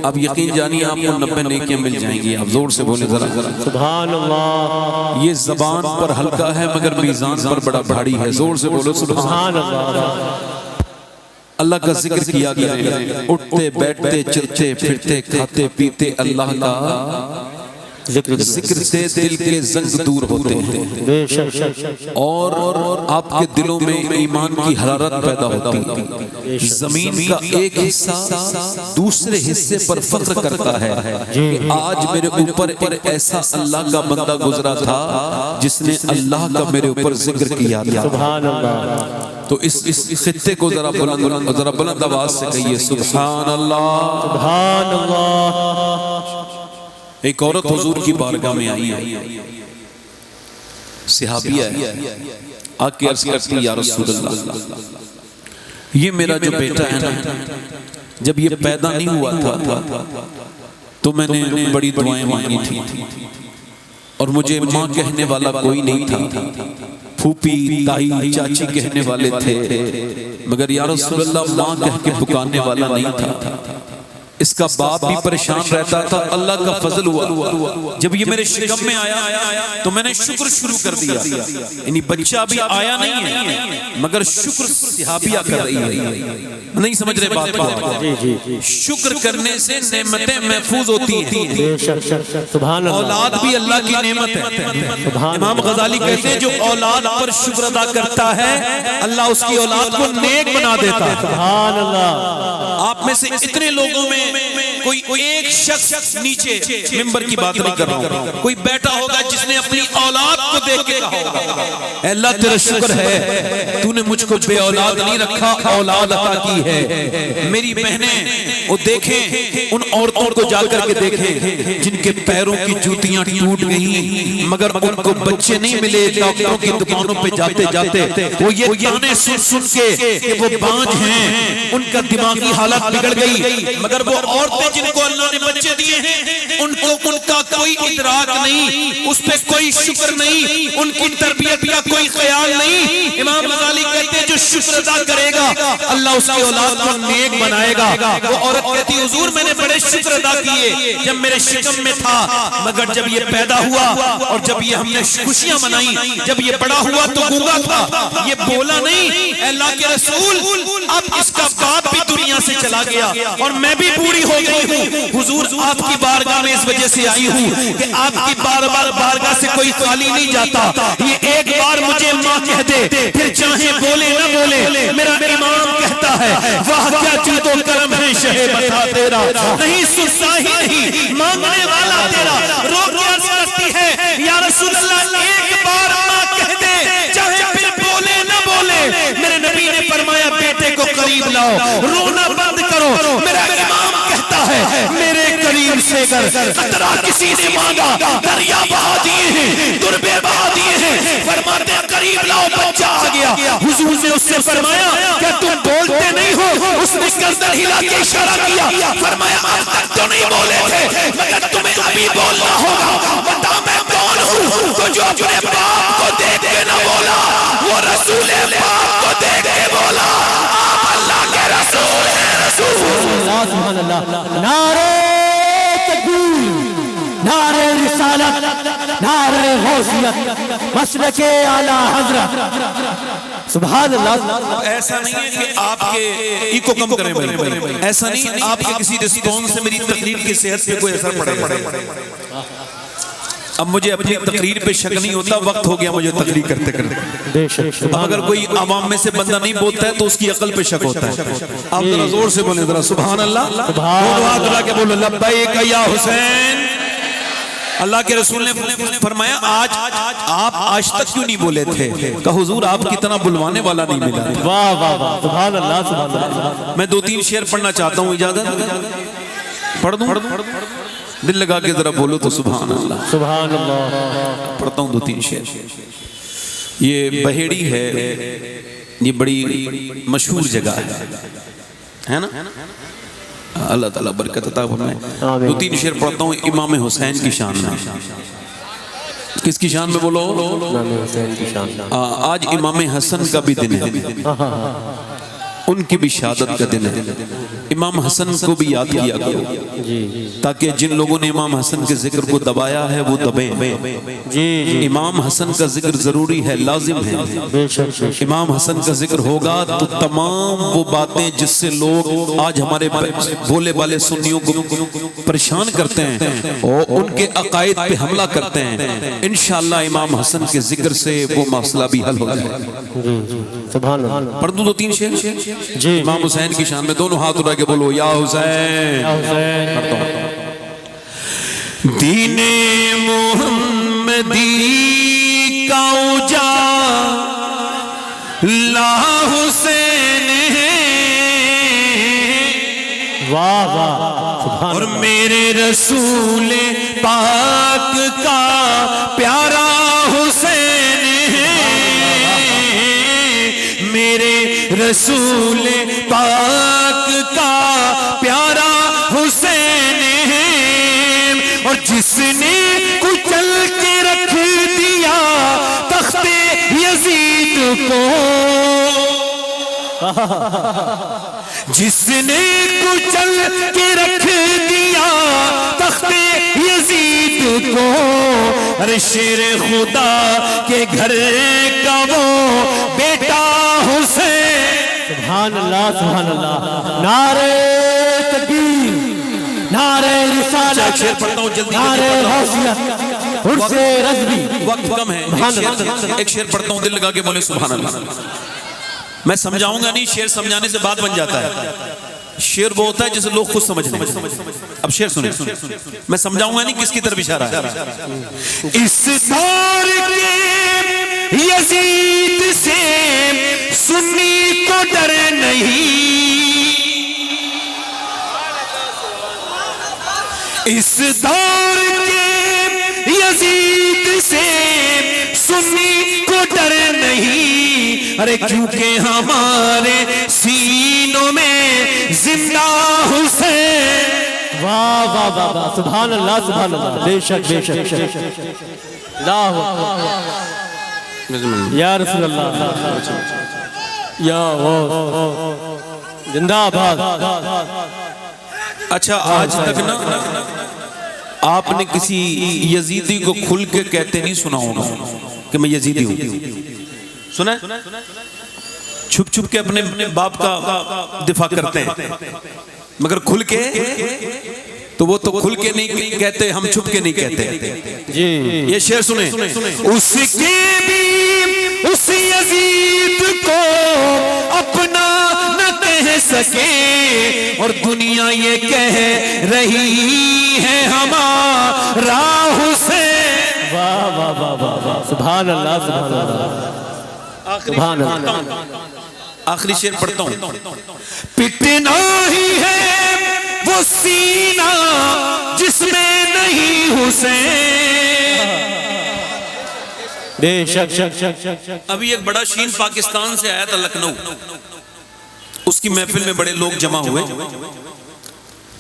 [SPEAKER 1] आप यकीन जानिए आपको 90 नेकियां मिल जाएंगी। आप जोर से बोले जरा
[SPEAKER 2] सुभान अल्लाह।
[SPEAKER 1] ये जबान पर हल्का है मगर मीज़ान पर बड़ा भारी है। जोर से बोलो
[SPEAKER 2] सुभान अल्लाह।
[SPEAKER 1] अल्लाह का जिक्र किया करें, उठते बैठते चलते फिरते खाते पीते अल्लाह का जिक्र से दिल के जंग दूर होते हैं और आपके दिलों में ईमान की हरारत पैदा होती है। जमीन का एक हिस्सा दूसरे हिस्से पर फख्र करता है कि आज मेरे ऊपर एक ऐसा अल्लाह का बंदा गुजरा था जिसने अल्लाह का मेरे ऊपर जिक्र किया था।
[SPEAKER 2] सुभान अल्लाह।
[SPEAKER 1] तो इस खित्ते को जरा बुलंद आवाज से कहिए सुभान अल्लाह।
[SPEAKER 2] सुभान अल्लाह।
[SPEAKER 1] एक औरत हुजूर की बारगाह में आई है, सहाबिया है, आके अर्ज करती है या रसूल अल्लाह, ये मेरा जो बेटा है ना, जब ये पैदा नहीं हुआ था तो मैंने बड़ी दुआएं मांगी थी और मुझे माँ कहने वाला कोई नहीं था। फूफी ताई चाची कहने वाले थे मगर या रसूल अल्लाह माँ कह के पुकारने वाला नहीं था। इसका बाप भी परेशान रहता था। अल्लाह का फजल हुआ, जब ये मेरे शिकम में आया तो मैंने शुक्र शुरू कर दिया। यानी बच्चा अभी आया नहीं है मगर शुक्र सिहाबिया कर रही है। नहीं समझ रहे बात को? शुक्र करने से नेमतें महफूज होती हैं।
[SPEAKER 2] सुभान अल्लाह।
[SPEAKER 1] औलाद भी अल्लाह की नेमत है। इमाम गजाली कहते हैं जो औलाद पर शुक्र अदा करता है अल्लाह उसकी औलाद को नेक बना देता है।
[SPEAKER 2] सुभान अल्लाह।
[SPEAKER 1] आप में से इतने लोगों में कोई एक शख्स नीचे मिंबर की बात नहीं कर रहा हूं, कोई बैठा होगा जिसने अपनी औलाद को देख के कहा होगा अल्लाह तेरा शुक्र है तूने मुझको बे औलाद नहीं रखा, औलाद अता की है। मेरी बहनें वो देखें, उन औरतों को जाकर के देखें जिनके पैरों की जूतियां टूट गई मगर उनको बच्चे नहीं मिले। डॉक्टरों की दुकानों पे जाते जाते वो ये गाने सुन सुन के कि वो बांझ हैं, उनका दिमागी हालत बिगड़ गई। मगर वो औरतें जिनको अल्लाह ने बच्चे दिए हैं उनको उनका कोई इदराक नहीं, उस पे कोई शुक्र नहीं, उनकी तरबियत का कोई ख्याल नहीं। इमाम गजाली कहते हैं जो शुक्र अदा करेगा अल्लाह उसकी औलाद को नेक बनाएगा। वो औरत कहती हुजूर मैंने बड़े शुक्र अदा किए जब मेरे शिकम में था, मगर जब ये पैदा हुआ और जब ये हमने खुशियां मनाई, जब ये बड़ा हुआ तो गूंगा था, ये बोला नहीं। अल्लाह के रसूल अब इसका बाप भी दुनिया से चला गया और मैं भी बूढ़ी हो गई हूँ। हुजूर आपकी बारगाह में इस वजह से आई हूँ कि आपकी बार बार बारगाह से कोई खाली नहीं जाता। ये एक बार मुझे माँ कह दे फिर चाहे बोले न बोले। मेरा इमाम कहता है वाह क्या चीज़ों करम है शहे बता तेरा, नहीं सुनता ही नहीं मांगने वाला तेरा। रो के अर्ज करती है या रसूल अल्लाह एक बार माँ कह दे चाहे फिर बोले न बोले। मेरे नबी ने फरमाया बेटे को करीब लाओ, रोना बंद करो। मेरा इमाम कहता है मेरे करीब से कतरा किसी ने मांगा दरिया बहा दिए हैं, दुर्बे बहा दिए हैं। फरमाते हैं करीब लाओ, बच्चा आ गया। हुजूर ने उससे फरमाया क्या तुम बोलते नहीं हो? उसने गर्दन हिला के इशारा किया, फरमाया आज तक तो नहीं बोले थे मगर तुम्हें अभी बोलना होगा। बता मैं कौन हूँ? तो जो अपने बाप को देख के न बोला वो रसूल पाक को देख के बोला आप अल्लाह के रसूल हैं।
[SPEAKER 2] सुभान अल्लाह। नारे तकबीर, नारे रिसालत, नारे गौसियत, मसलके आला हजरत। सुभान अल्लाह।
[SPEAKER 1] ऐसा नहीं है कि आपके इको कम करें भाई, ऐसा नहीं आपके किसी रिस्पॉन्स से मेरी तकरीर की सेहत पे कोई असर पड़े। अब मुझे अपनी तकरीर पे शक नहीं होता, वक्त हो गया मुझे तकरीर करते करते। अब अगर कोई आवाम में से बंदा नहीं बोलता है तो उसकी अकल पे शक होता है। आप जरा जोर से बोले जरा सुभान अल्लाह, दोनों हाथ उठा के बोलो लब्बैक या हुसैन। अल्लाह के रसूल ने फरमाया आज आप आज तक क्यों नहीं बोले थे? कहा हुजूर आप कितना बुलवाने वाला नहीं मिला।
[SPEAKER 2] वाह वाह वाह, सुभान अल्लाह सुभान अल्लाह।
[SPEAKER 1] मैं 2-3 शेर पढ़ना चाहता हूँ, इजाजत? पढ़ दूं? दिल लगा के जरा बोलो तो सुभान अल्लाह।
[SPEAKER 2] सुभान अल्लाह।
[SPEAKER 1] पढ़ता हूँ 2-3 शेर। ये बहेड़ी है, ये बड़ी मशहूर जगह है ना? अल्लाह ताला बरकत अता फरमाए। 2-3 शेर पढ़ता हूँ इमाम हुसैन की शान में। किसकी शान में बोलो?
[SPEAKER 2] इमाम हुसैन की शान में।
[SPEAKER 1] आज इमाम हसन का भी दिन है, उनकी भी शहादत का दिन है। इमाम हसन को भी याद किया करो ताकि जिन लोगों ने इमाम हसन के जिक्र को दबाया है वो दबे। इमाम हसन का जिक्र जरूरी है, लाजिम है। इमाम हसन का जिक्र होगा तो तमाम वो बातें जिससे लोग आज हमारे भोले वाले सुन्नियों को परेशान करते हैं और उनके अकायद पे हमला करते हैं, इंशाअल्लाह इमाम हसन के जिक्र से वो मसला भी हल हो जाएगा।
[SPEAKER 2] सुभान अल्लाह।
[SPEAKER 1] पढ़ दूं 2-3 शेर जी इमाम हुसैन की शान में। दोनों हाथ उठा के बोलो या हुसैन। दीने मोहम्मदी का उजाला हुसैन है,
[SPEAKER 2] वाह वाह।
[SPEAKER 1] और मेरे रसूल पाक का प्यारा हुसैन है, मेरे रसूल पाक का प्यारा हुसैन है। और जिसने कुचल के रख दिया तख्ते यजीद को, जिसने कुचल के रख दिया तख्ते यजीद को, अरे शेर खुदा के घर का वो बेटा हुसैन।
[SPEAKER 2] सुभान अल्लाह, सुभान अल्लाह। नारे तकबीर, नारे रिसालत,
[SPEAKER 1] शेर पढ़ता हूँ जल्दी,
[SPEAKER 2] नारे गौसियत, हुर्से रज़वी।
[SPEAKER 1] वक्त कम है, एक शेर पढ़ता हूँ, दिल लगा के बोले सुभान अल्लाह। मैं समझाऊंगा नहीं, शेर समझाने से बात बन जाता है। शेर वो होता है जिसे लोग खुद समझ लें। अब शेर सुने, मैं समझाऊंगा नहीं किसकी तरफ इशारा है। इस दौर के यजीद से सुन्नी को डर नहीं, इस दौर के यजीद से सुन्नी को डर नहीं, अरे क्योंकि हमारे सीनों में जिंदा हुसैन।
[SPEAKER 2] वाह वाह वाह वाह, सुभान अल्लाह, सुभान अल्लाह। बेशक बेशक, अल्लाह या रसूल अल्लाह, या वो जिंदाबाद।
[SPEAKER 1] अच्छा, आज तक ना आपने किसी यजीदी को खुल के कहते नहीं सुना होगा कि मैं यजीदी हूं। सुना? छुप छुप के अपने बाप का दिफा करते हैं, मगर खुल के तो वो तो खुल के नहीं कहते, हम छुप के नहीं कहते
[SPEAKER 2] जी।
[SPEAKER 1] ये शेर सुने, उसके भी उस यजीद को अपना न कह सके, और दुनिया ये कह रही है हमारा हुसैन।
[SPEAKER 2] वाह वाह वाह वाह वाह, सुभान अल्लाह, सुभान अल्लाह, सुभान अल्लाह।
[SPEAKER 1] आखिरी शेर पढ़ता हूं, पिटना ही है वो सीना जिसमें नहीं हुसैन।
[SPEAKER 2] बेशक।
[SPEAKER 1] अभी एक बड़ा शीन पाकिस्तान से आया था लखनऊ, उसकी महफिल में बड़े लोग जमा हुए,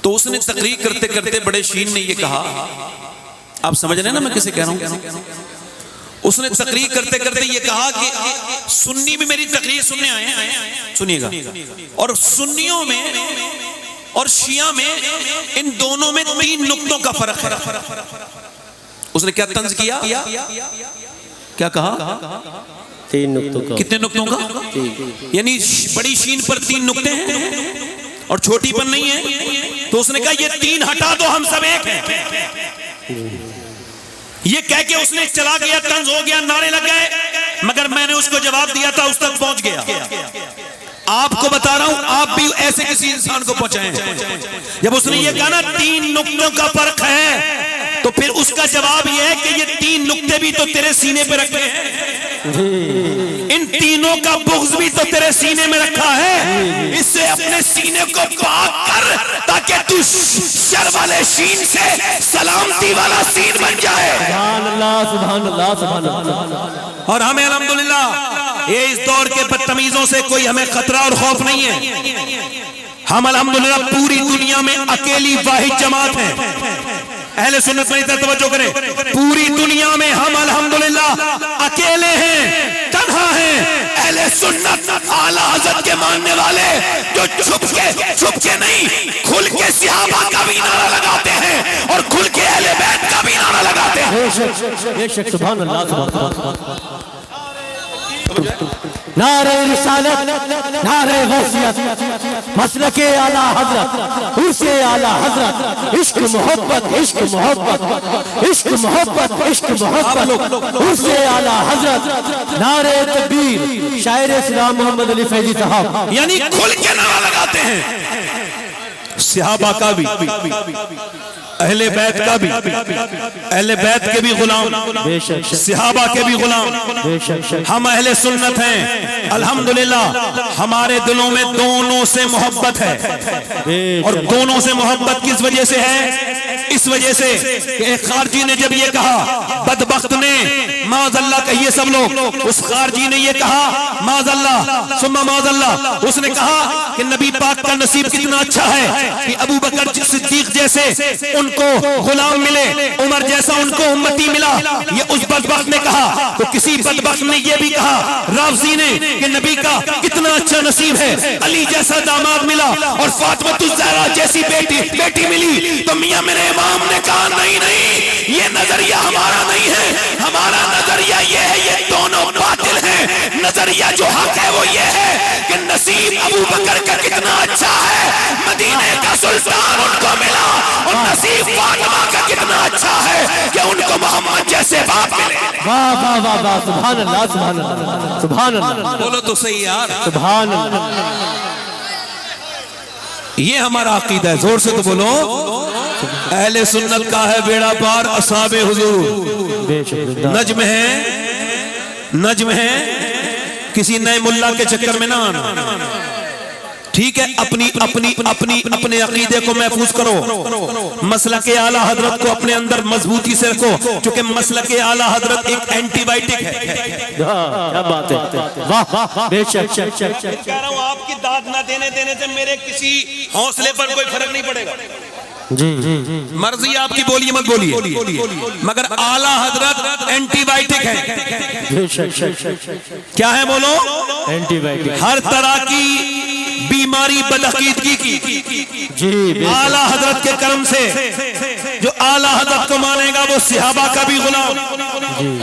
[SPEAKER 1] तो उसने तकरीर करते करते बड़े शीन ने ये कहा, आप समझ रहे हैं ना मैं किसे कह रहा हूं। उसने तकरीर करते करते ये कहा कि सुन्नी भी मेरी तकरीर सुनने आए हैं, सुनिएगा, और सुन्नियों में और शिया में, इन दोनों में 3 नुक्तों का फर्क है। उसने क्या तंज किया, क्या कहा?
[SPEAKER 2] 3 नुक्तों का।
[SPEAKER 1] कितने नुक्तों का? यानी बड़ी शीन पर 3 नुक्ते हैं और छोटी पर नहीं है। तो उसने कहा ये 3 हटा दो, हम सब एक हैं। ये कह के उसने चला गया, तंज हो गया, नारे लग गए, मगर मैंने उसको जवाब दिया था, उस तक पहुंच गया। आपको बता रहा हूं, आप भी ऐसे किसी इंसान को पहुंचाएं। जब उसने ये कहा ना 3 नुक्तों का फर्क है, तो फिर उसका जवाब ये है कि ये 3 नुक्ते भी तो तेरे सीने पे रखे हैं, इन तीनों का बुग़्ज़ भी तो तेरे सीने में रखा है। इससे अपने सीने को पाक कर, ताकि तू शर वाले शीन से सलामती वाला सीन बन जाए।
[SPEAKER 2] सुभान अल्लाह, सुभान अल्लाह, सुभान अल्लाह।
[SPEAKER 1] और हमें अल्हम्दुलिल्लाह ये इस दौर के बदतमीजों से कोई हमें खतरा और खौफ नहीं है। हम अल्हम्दुलिल्लाह पूरी दुनिया में अकेली वाहिद जमात है। अहले सुन्नत मेरी तरफ तवज्जो करें, पूरी दुनिया में हम अल्हम्दुलिल्लाह अकेले हैं, तन्हा हैं। अहले सुन्नत आला हज़रत के मानने वाले जो छुप के नहीं, खुल के सहाबा का भी नारा लगाते हैं और खुल के अहले बैत का भी नारा लगाते हैं।
[SPEAKER 2] बेशक, सुभान अल्लाह, सुभान अल्लाह। नारे रिसालत, नारे गौसियत, मसलके आला हजरत, उर्से आला हजरत, इश्क मोहब्बत, इश्क मोहब्बत, इश्क मोहब्बत, इश्क मोहब्बत, उर्से आला हजरत, नारे तकबीर, शायर इस्लाम मोहम्मद अली फैजी साहब।
[SPEAKER 1] यानी खुल के नारा लगाते हैं, सहाबा का भी, अहले बैत का भी, अहले बैत के भी गुलाम, सहाबा के भी गुलाम। हम अहले सुन्नत हैं, अल्हम्दुलिल्लाह हमारे दिलों में दोनों से मोहब्बत है। और दोनों से मोहब्बत किस वजह से है? इस वजह से कि एक खारजी ने जब ये कहा, बदबख्त ने, माज़अल्लाह कहिए कहिए सब लोग। उस खारजी ने ये कहा माज़अल्लाह सुम्मा माज़अल्लाह, उसने कहा कि नबी पाक का नसीब कितना अच्छा है कि अबू बकर सिद्दीक जैसे उनको गुलाम मिले, उमर जैसा उनको उम्मती मिला। ये उस बदबख्त ने कहा। तो किसी बदबख्त ने ये भी कहा राफ़ज़ी ने कि नबी का कितना अच्छा नसीब है, अली जैसा दामाद मिला और फातिमा ज़हरा जैसी बेटी मिली। तो मियां मेरे इमाम ने कहा नहीं नहीं, ये नजरिया हमारा नहीं है, हमारा नजरिया ये है, ये दोनों बातिल हैं। नजरिया जो हक है वो ये है कि नसीब अबू बकर का कितना अच्छा है, मदीने का सुल्तान उनको मिला, और नसीब फातिमा का कितना अच्छा है कि उनको मोहम्मद जैसे बाप मिले।
[SPEAKER 2] वाह वाह वाह वाह, सुभान अल्लाह सुभान अल्लाह सुभान अल्लाह।
[SPEAKER 1] बोलो तो सही यार,
[SPEAKER 2] सुभान अल्लाह।
[SPEAKER 1] ये हमारा अकीदा है, जोर से तो बोलो। अहले सुन्नत का है बेड़ा पार, असहाबे हुजूर। नज्म है, किसी नए मुल्ला के चक्कर में ना आना, ठीक है। अपने अकीदे को महफूज करो, मसलक के आला हजरत को अपने अंदर मजबूती से रखो, क्योंकि मसलक के आला हजरत एक एंटीबायोटिक है।
[SPEAKER 2] क्या बात है, वाह वाह, बेशक।
[SPEAKER 1] कह रहा हूं आपकी दाद ना देने से मेरे किसी हौसले पर कोई फर्क नहीं पड़ेगा।
[SPEAKER 2] जी
[SPEAKER 1] मर्जी आपकी, बोलिए मत बोलिए, मगर आला हजरत एंटीबायोटिक है। क्या है बोलो?
[SPEAKER 2] एंटीबायोटिक।
[SPEAKER 1] हर तरह की बीमारी बदअकीदगी की
[SPEAKER 2] जी
[SPEAKER 1] आला हजरत के कर्म से, जो आला हजरत को मानेगा वो सहाबा का भी गुलाम,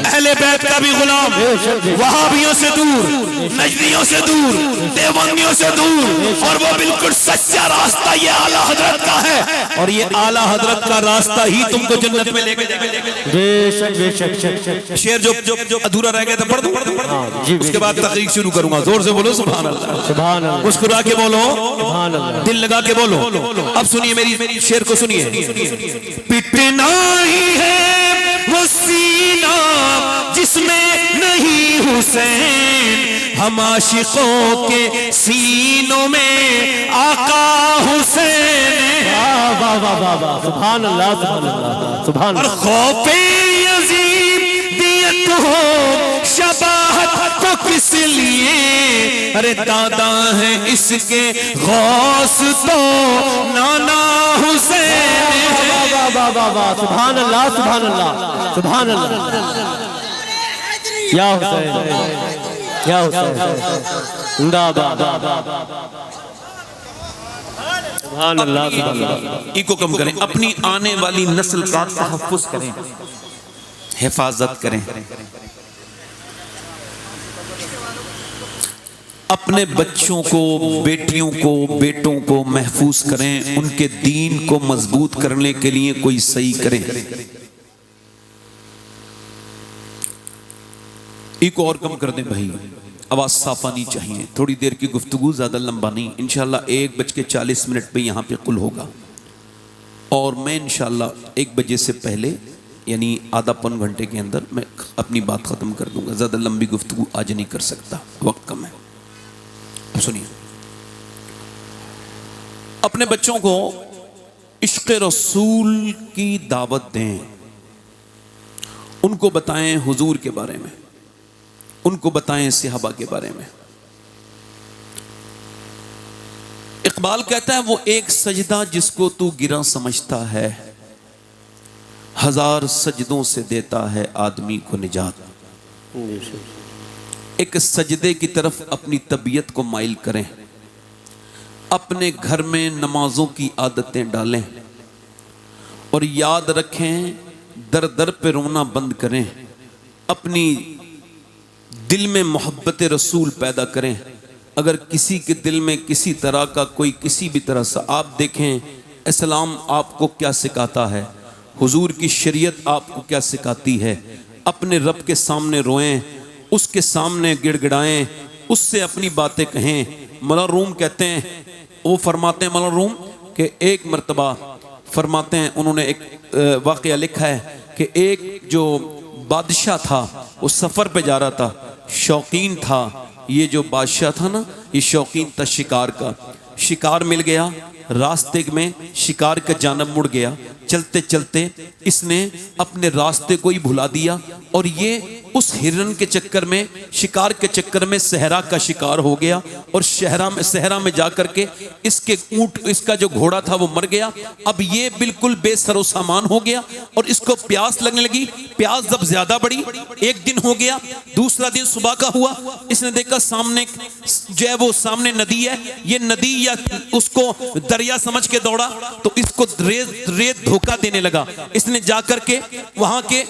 [SPEAKER 1] अहले बैत का भी गुलाम, वहाबियों से दूर, नजदियों से दूर, देवबंदियों से दूर, और वो बिल्कुल सच्चा रास्ता ये आला हजरत का है, और ये आला हजरत का रास्ता ही तुमको जन्नत में लेके जाएगा।
[SPEAKER 2] बेशक बेशक।
[SPEAKER 1] शेर जो अधूरा रह गया था पढ़ दो, उसके बाद तकरीर शुरू करूंगा। जोर से बोलो सुभान अल्लाह,
[SPEAKER 2] सुभान अल्लाह,
[SPEAKER 1] मुस्कुरा के बोलो,
[SPEAKER 2] सुभान अल्लाह,
[SPEAKER 1] दिल लगा के बोलो। अब सुनिए मेरी शेर को सुनिए। पिटना ही है वो सीना जिसमें नहीं हुसैन, हम आशिकों के सीनों में आका हुसैन।
[SPEAKER 2] वाह वाह वाह वाह, सुभान अल्लाह सुभान अल्लाह सुभान
[SPEAKER 1] और
[SPEAKER 2] अल्लाह।
[SPEAKER 1] खौफे यजीद दियत हो शबाहत तो किस लिए, अरे दादा है इसके गौस तो नाना हुसैन।
[SPEAKER 2] वाह वाह वाह वाह, सुभान अल्लाह सुभान अल्लाह सुभान अल्लाह। या हुसैन या हुसैन जिंदाबाद। सुभान अल्लाह सुभान अल्लाह।
[SPEAKER 1] इको कम करें, अपनी आने वाली नस्ल का तहफ्फुज़ करें, हिफाजत करें, अपने बच्चों को, बेटियों को, बेटों को महफूज करें, उनके दीन को मजबूत करने के लिए कोई सही करें। इको और कम कर दें भाई, आवाज साफ आनी चाहिए। थोड़ी देर की गुफ्तगू, ज्यादा लंबा नहीं। इंशाल्लाह 1:40 पे यहाँ पे कुल होगा, और मैं इंशाल्लाह 1 बजे से पहले यानी आधा पौन घंटे के अंदर मैं अपनी बात ख़त्म कर दूंगा। ज़्यादा लंबी गुफ्तगू आज नहीं कर सकता, वक्त कम है। अब सुनिए, अपने बच्चों को इश्क़ रसूल की दावत दें, उनको बताएं हुजूर के बारे में, उनको बताएं सहाबा के बारे में। इकबाल कहता है वो एक सजदा जिसको तू गिरा समझता है, हजार सजदों से देता है आदमी को निजात। एक सजदे की तरफ अपनी तबीयत को माइल करें, अपने घर में नमाजों की आदतें डालें, और याद रखें दर दर पे रोना बंद करें, अपनी दिल में मोहब्बत रसूल पैदा करें। अगर किसी के दिल में किसी तरह का कोई किसी भी तरह से, आप देखें इस्लाम आपको क्या सिखाता है, हुजूर की शरीयत आपको क्या सिखाती है। अपने रब के सामने रोएं, उसके सामने गिड़गिड़ाएं, उससे अपनी बातें कहें। मौला रूम कहते हैं, वो फरमाते हैं, मौला रूम के एक मर्तबा फरमाते हैं, उन्होंने एक वाक़या लिखा है कि एक जो बादशाह था वो सफ़र पे जा रहा था, शौकीन था। ये जो बादशाह था ना, ये शौकीन था शिकार का। शिकार मिल गया, रास्ते में शिकार का जानब मुड़ गया। चलते चलते इसने अपने रास्ते को ही भुला दिया, और ये उस हिरन के चक्कर में, शिकार के चक्कर में सहरा का शिकार हो गया और सहरा में जाकर के इसके ऊंट, इसका जो घोड़ा था वो मर गया। अब ये बिल्कुल बेसरो सामान हो गया और इसको प्यास लगने लगी। प्यास जब ज्यादा बढ़ी, एक दिन हो गया, दूसरा दिन सुबह का हुआ, इसने देखा सामने जो है वो सामने नदी है, ये नदी या उसको दरिया समझ के दौड़ा तो इसको रेत धोखा देने लगा। इसने जाकर के वहां के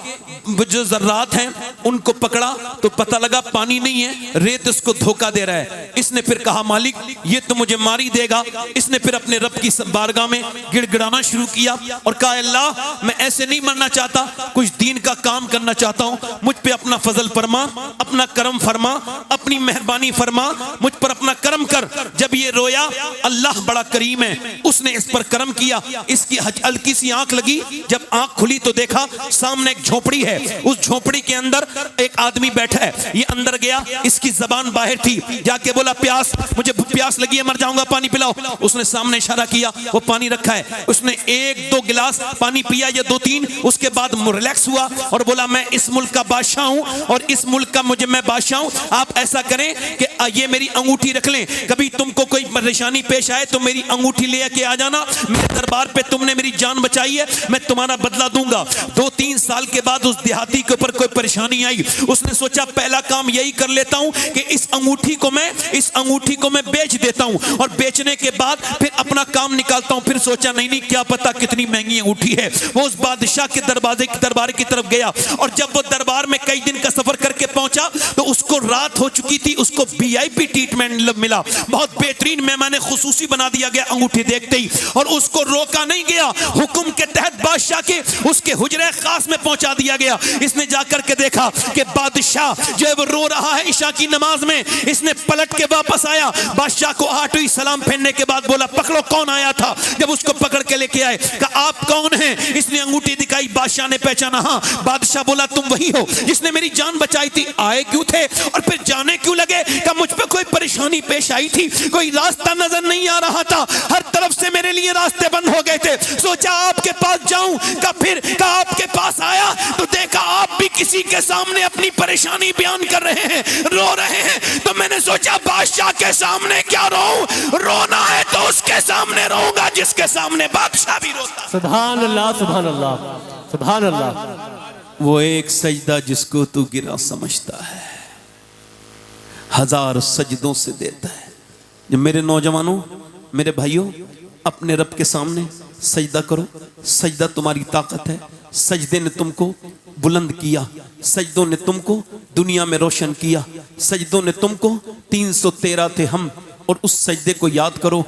[SPEAKER 1] जो जर्रात हैं उनको पकड़ा तो पता लगा पानी नहीं है, रेत इसको धोखा दे रहा है। इसने फिर कहा मालिक ये तो मुझे मार ही देगा। इसने फिर अपने रब की बारगाह में गिड़गिड़ाना शुरू किया और कहा अल्लाह मैं ऐसे नहीं मरना चाहता, कुछ दीन का काम करना चाहता हूं, मुझ पे अपना फजल फरमा, अपना करम फरमा, अपनी मेहरबानी फरमा, मुझ पर अपना करम कर। जब ये रोया, अल्लाह बड़ा करीम है, उसने इस पर करम किया। इसकी हल्की सी आंख लगी, जब आंख खुली तो देखा सामने एक झोपड़ी है, उस झोपड़ी के अंदर एक आदमी बैठा है। ये अंदर गया, इसकी जबान बाहर थी, जाके बोला प्यास, मुझे प्यास लगी है, मर जाऊंगा, पानी पिलाओ। उसने सामने इशारा किया, वो पानी रखा है, उसने 1-2 गिलास पानी पिया या 2-3, उसके बाद रिलैक्स हुआ और बोला मैं इस मुल्क का बादशाह हूं और इस मुल्क का मैं बादशाह हूं। आप ऐसा करें कि ये मेरी अंगूठी रख लें, कभी तुमको कोई परेशानी पेश आए तो मेरी अंगूठी लेके आ जाना, मेरे दरबार पे तुमने मेरी जान बचाई है, मैं तुम्हारा बदला दूंगा। 2-3 साल के बाद उस देहाती के ऊपर कोई परेशानी आई, उसने सोचा पहला काम यही कर लेता हूं कि इस अंगूठी को मैं बेच देता हूं और बेचने के बाद फिर अपना काम निकालता हूं। फिर सोचा नहीं क्या पता कितनी महंगी अंगूठी है। वो उस बादशाह के दरबार की तरफ गया और जब वो दरबार में कई दिन का सफर करके पहुंचा तो उसको रात हो चुकी थी, उसको VIP ट्रीटमेंट मिला, बहुत बेहतरीन मेहमान खुसूसी बना दिया गया अंगूठी देखते ही, और उसको रोका नहीं गया, हुक्म के तहत बादशाह के उसके हुजरे खास में पहुंचा दिया गया। इसने जाकर के देखा कि बादशाह जो है वो रो रहा है इशा की नमाज में। इसने पलट के वापस आया, बादशाह को 8 सलाम फेरने के बाद बोला पकड़ो कौन आया था। जब उसको पकड़ के लेके आए, कहा आप कौन हैं? इसने अंगूठी दिखाई, बादशाह ने पहचाना, हाँ। बादशाह बोला तुम वही हो जिसने मेरी जान बचाई थी, आए क्यों थे और फिर जाने क्यों लगे? कहा मुझ पे कोई परेशानी पेश आई थी, कोई रास्ता नजर नहीं आ रहा था, हर तरफ से मेरे लिए रास्ते बंद हो गए थे, सोचा आपके पास जाऊं। फिर आपके पास आया तो देखा आप भी किसी के सामने अपनी परेशानी बयान कर रहे हैं, रो रहे हैं, तो मैंने सोचा बादशाह के सामने क्या रोऊं, रोना है तो उसके सामने रोऊंगा जिसके सामने बादशाह भी रोता।
[SPEAKER 2] सुभान अल्लाह, सुभान अल्लाह, सुभान अल्लाह।
[SPEAKER 1] वो एक सजदा जिसको तू गिरा समझता है, 1000 सजदों से देता है। जो मेरे नौजवानों, मेरे भाइयों, अपने रब के सामने सजदा करो। सजदा तुम्हारी ताकत है। सजदे ने तुमको बुलंद किया, सजदों ने तुमको दुनिया में रोशन किया, सजदों ने तुमको 313 थे हम, और उस सजदे को याद करो।